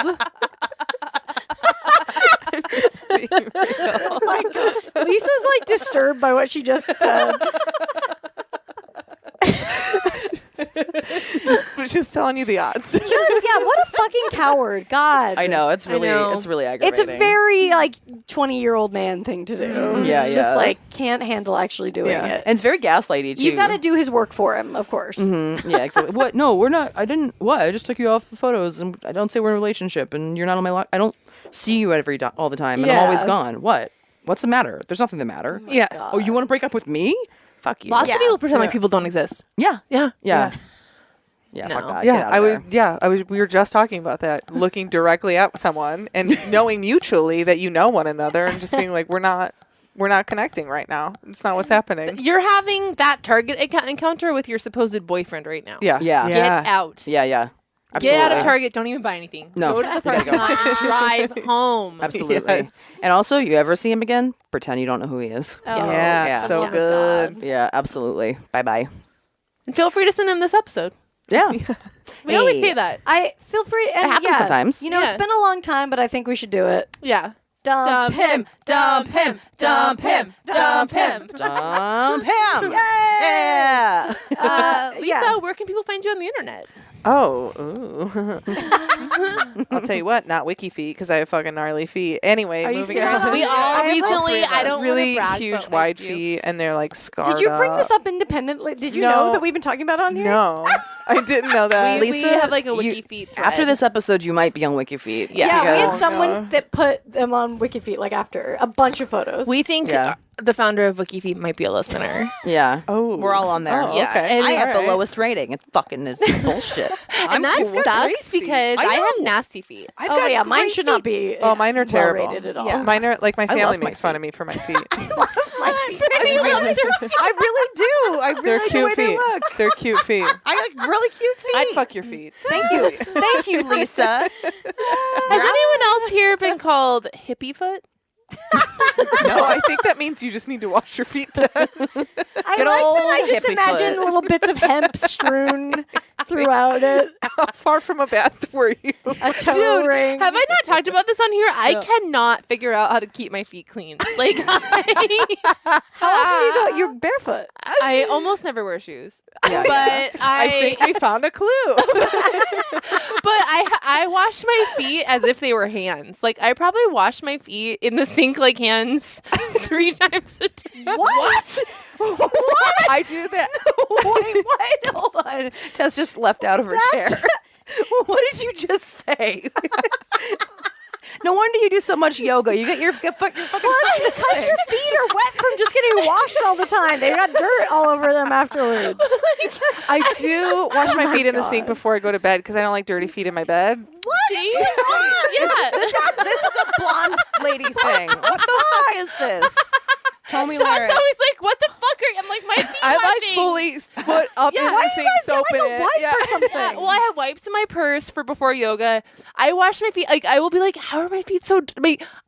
Oh my god, Lisa's like disturbed by what she just said. just telling you the odds. Just what a fucking coward. God, I know it's really know. it's really It's aggravating. a very like 20-year-old man thing to do. Yeah, it's just yeah. like can't handle actually doing Yeah. it. and it's very gaslighty too. You've got to do his work for him, of course. Yeah, exactly. What? No, we're not. I didn't. What? I just took you off the photos, and I don't say we're in a relationship, and you're not on my. I don't see you all the time, and I'm always Yeah. gone. What? What's the matter? There's nothing the matter. Yeah. Oh, you want to break up with me? Fuck you. Lots Yeah. of people pretend like people don't exist. Yeah. Yeah. Yeah. Yeah. No. Fuck that. Get Yeah, out I of was. Yeah, I was. We were just talking about that. Looking directly at someone and knowing mutually that you know one another, and just being like, we're not connecting right now. It's not what's happening. You're having that Target encounter with your supposed boyfriend right now. Yeah. Yeah. Get out. Yeah. Yeah. Get out of Absolutely. Target. Don't even buy anything. No. Go to the You gotta parking go. lot and drive home. Absolutely. Yes. And also, you ever see him again? Pretend you don't know who he is. Oh, Yeah, Yeah. so Oh my good. Yeah. Absolutely. Bye. Bye. And feel free to send him this episode. Yeah. We always Hey. say that. I feel free. And It happens sometimes. You know, it's Yeah. been a long time, but I think we should do it. Yeah. Dump him. Dump him. Dump him. Dump him. Dump him. Yeah. Lisa, Yeah. where can people find you on the internet? Oh, ooh. I'll tell you what, not WikiFeet because I have fucking gnarly feet. Anyway, Are you moving serious? on. We all I have recently, like I don't really wanna brag, huge but wide I do. feet, and they're like scarred Did you bring up. this up independently? Did you No. know that we've been talking about it on here? No, I didn't know that. We Lisa, have like a you- WikiFeet thread. After this episode, you might be on WikiFeet. Yeah. we had because- someone that put them on WikiFeet like after a bunch of photos. We think Yeah. the founder of WikiFeet might be a listener. Yeah. Oh, We're all on there. Oh, Yeah, okay. and I have the Alright. lowest rating. It fucking is bullshit. And that cool with sucks great feet. because I I have know. nasty feet. I've oh got yeah, mine great should not feet. be. Oh, mine are terrible. rated at all. Yeah. Mine are like my family love my makes fun feet. of me for my feet. Brittany loves her feet. I really do. I They're really like the cute way they feet. look. They're cute feet. I like really cute feet. I'd fuck your feet. Thank you. Thank you, Lisa. Has anyone else here been called hippie foot? No, I think that means you just need to wash your feet, Tess. I Good like that. old I just hippie imagine foot. little bits of hemp strewn throughout it. How far from a bath were you? A toe Dude, ring. have I not talked about this on here? I cannot figure out how to keep my feet clean. Like, How often do you go? You're barefoot. I almost never wear shoes. Yeah, But I think we found a clue. But I wash my feet as if they were hands. Like I probably wash my feet in the sink like hands 3 times a day. What? I do that. Wait, what? Hold on. Tess just leapt out of her chair. What did you just say? No wonder you do so much yoga. You get your fucking Because your feet are wet from just getting washed all the time. They got dirt all over them afterwards. I do wash my feet in the sink before I go to bed because I don't like dirty feet in my bed. See? Yeah. This is a blonde lady thing. What the fuck is this? Tell me Sean's where. always like, "What the fuck are you?" I'm like, "My feet I washing." like fully foot up Yeah. in Why the do sink, soap in it. wipe Yeah. or something. Yeah, well, I have wipes in my purse for before yoga. I wash my feet. Like I will be like, "How are my feet so?"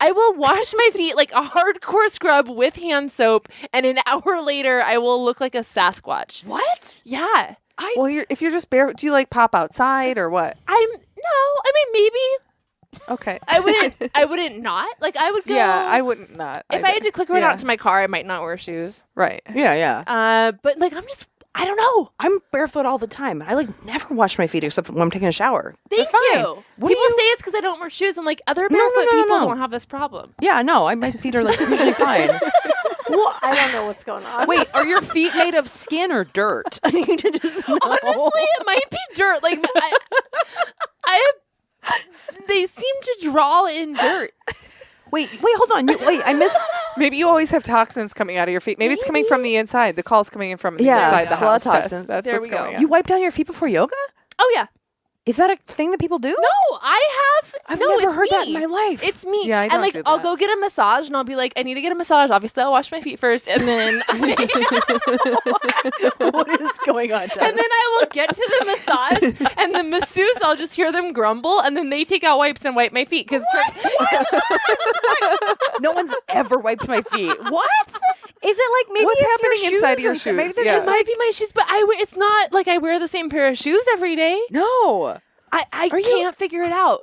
I will wash my feet like a hardcore scrub with hand soap, and an hour later, I will look like a Sasquatch. What? Yeah, Well, if you're just bare, do you like pop outside or what? I mean, maybe Okay. I wouldn't not. Like I would go. Yeah, I wouldn't not. If I had to quick run Yeah. out to my car, I might not wear shoes. Right. Yeah, yeah. But like I don't know. I'm barefoot all the time. I like never wash my feet except when I'm taking a shower. Thank They're fine. you. What do People you- say it's because I don't wear shoes. I'm like, other No, barefoot no, people no. don't have this problem. Yeah, no, my feet are like usually fine. Well, I don't know what's going on. Wait, are your feet made of skin or dirt? I need to just know. Honestly, it might be dirt. Like I have. They seem to draw in dirt. Wait, hold on. Wait, I missed. Maybe you always have toxins coming out of your feet. Maybe it's coming from the inside. The call's coming in from the Yeah, inside the it's a lot house. of Tess. toxins. That's There what's we go. going on. You wipe down your feet before yoga? Oh yeah. Is that a thing that people do? No, I have. I've no, never it's heard that me. in my life. It's me. Yeah, I and don't like do I'll that. go get a massage, and I'll be like, I need to get a massage. Obviously, I'll wash my feet first, and then What is going on? and then I will get to the massage, and the masseuse, I'll just hear them grumble, and then they take out wipes and wipe my feet because No one's ever wiped my feet. What? Is it like maybe What's it's happening your inside shoes your and so maybe shoes? they're Yeah. it just might be my shoes, but it's not like I wear the same pair of shoes every day. No. I can't figure it out.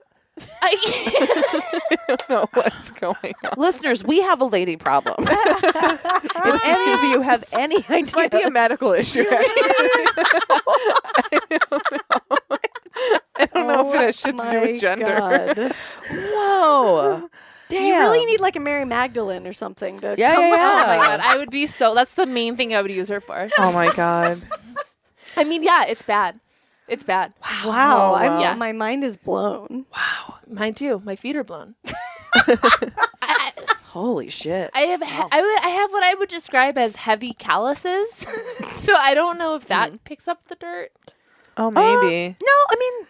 I can't. I don't know what's going on. Listeners, we have a lady problem. If any of you have any idea, Might be a medical issue. I don't know if it has shit to do with gender. whoa. Damn. You really need like a Mary Magdalene or something to Yeah, come yeah, out. yeah. Oh my god, I would be so. That's the main thing I would use her for. Oh my god. I mean, yeah, it's bad. It's bad. Wow, Oh, wow. Yeah. my mind is blown. Mine too. My feet are blown. Holy shit. I have I have what I would describe as heavy calluses. So I don't know if that picks up the dirt. Oh, maybe. No, I mean,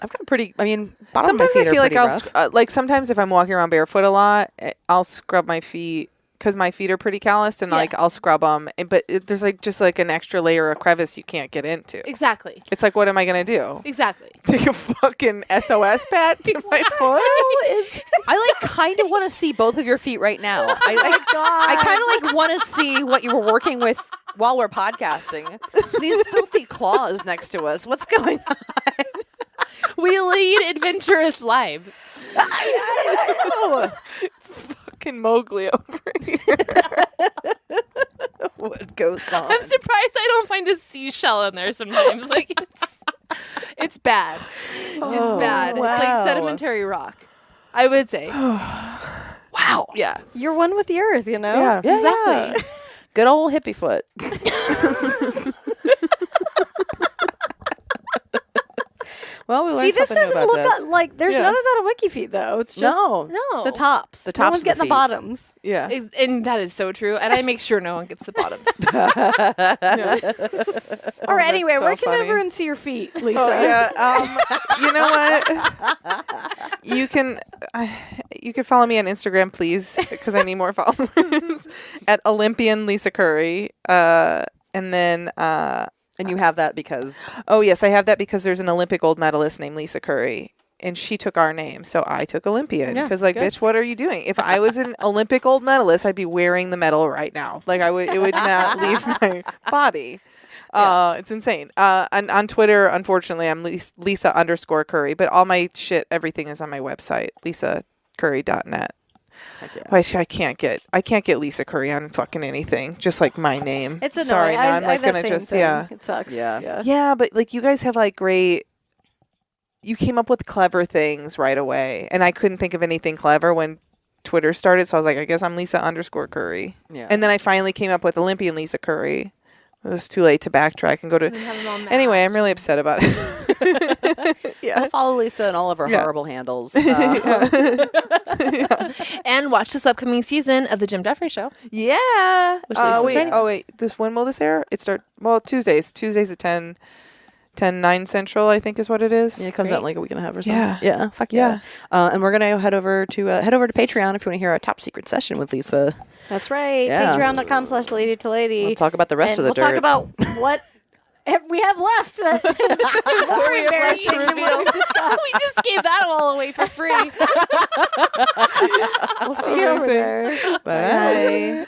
I've got pretty. I mean, bottom Sometimes of my feet I feel are like pretty I'll rough. like sometimes if I'm walking around barefoot a lot, I'll scrub my feet because my feet are pretty calloused, and Yeah. like I'll scrub them. But there's like just like an extra layer of crevice you can't get into. Exactly. It's like, what am I gonna do? Exactly. Take a fucking SOS pad to my foot? I like kind of want to see both of your feet right now. I like. I kind of like want to see what you were working with while we're podcasting. These filthy claws next to us. What's going on? We lead adventurous lives. Fucking Mowgli over here. What goes on? I'm surprised I don't find a seashell in there sometimes. Like it's bad. It's bad. It's like wow. sedimentary rock. I would say. Wow. Yeah. You're one with the earth, you know? Yeah. Yeah, Exactly. Good old hippie foot. Well, we See, learned this something new doesn't about look this. like there's Yeah. none of that on WikiFeet though. It's just No. the tops. The No tops one's of the getting the feet. bottoms. Yeah. And that is so true. And I make sure no one gets the bottoms. Or anyway, so where can funny. everyone see your feet, Lisa? Oh yeah. You know what? You can follow me on Instagram, please, because I need more followers. At Olympian Lisa Curry. And then And you have that because oh yes, I have that because there's an Olympic gold medalist named Lisa Curry. And she took our name, so I took Olympian. Yeah, Because, like, good. bitch, what are you doing? If I was an Olympic gold medalist, I'd be wearing the medal right now. Like, it would not leave my body. It's insane. On Twitter, unfortunately, I'm Lisa_Curry, but all my shit, everything is on my website, lisacurry.net. Which I can't get Lisa Curry on fucking anything. Just like my name. It's annoying. Sorry, now I'm I like have that gonna same just thing. yeah. It sucks. Yeah. Yeah, but like you guys have like great. You came up with clever things right away, and I couldn't think of anything clever when Twitter started. So I was like, I guess I'm Lisa_Curry. Yeah. And then I finally came up with Olympian Lisa Curry. It was too late to backtrack and go to. have them all Anyway, I'm really upset about it. We'll follow Lisa and all of her Yeah. horrible handles. And watch this upcoming season of The Jim Jeffrey Show. Yeah. Which Lisa's wait. writing. Oh wait. When will this air? It start. Well, Tuesdays. Tuesdays at 10:09 Central. I think is what it is. Yeah, it comes out in like a week and a half or something. Yeah. Yeah. Fuck yeah. And we're gonna head over to Patreon if you want to hear our top secret session with Lisa. That's right. Yeah. Patreon.com/lady to lady. We'll talk about the rest and of the we'll dirt. talk about what we have left. That is more we have left embarrassing to than what we've discussed. We just gave that all away for free. We'll see you over there. Bye.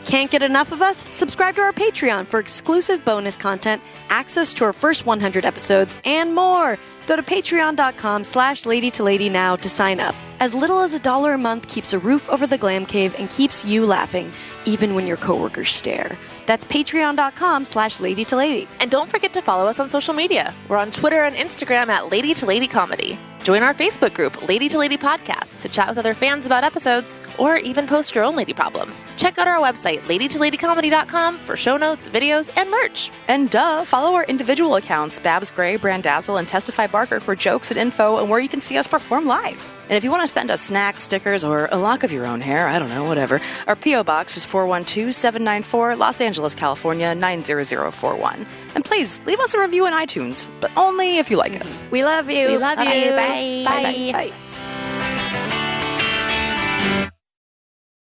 Can't get enough of us? Subscribe to our Patreon for exclusive bonus content, access to our first 100 episodes, and more. Go to patreon.com/lady to lady now to sign up. As little as $1 a month keeps a roof over the glam cave and keeps you laughing, even when your coworkers stare. That's patreon.com/lady to lady. And don't forget to follow us on social media. We're on Twitter and Instagram at Lady to Lady Comedy. Join our Facebook group, Lady to Lady Podcasts, to chat with other fans about episodes, or even post your own lady problems. Check out our website, ladytoladycomedy.com, for show notes, videos, and merch. And follow our individual accounts, Babs Gray, Brandazzle, and Testify Barker for jokes and info and where you can see us perform live. And if you want to send us snacks, stickers, or a lock of your own hair, I don't know, whatever, our P.O. Box is 412-794, Los Angeles, California, 90041. And please, leave us a review on iTunes, but only if you like us. We love you. We love you. Bye. Bye. Bye.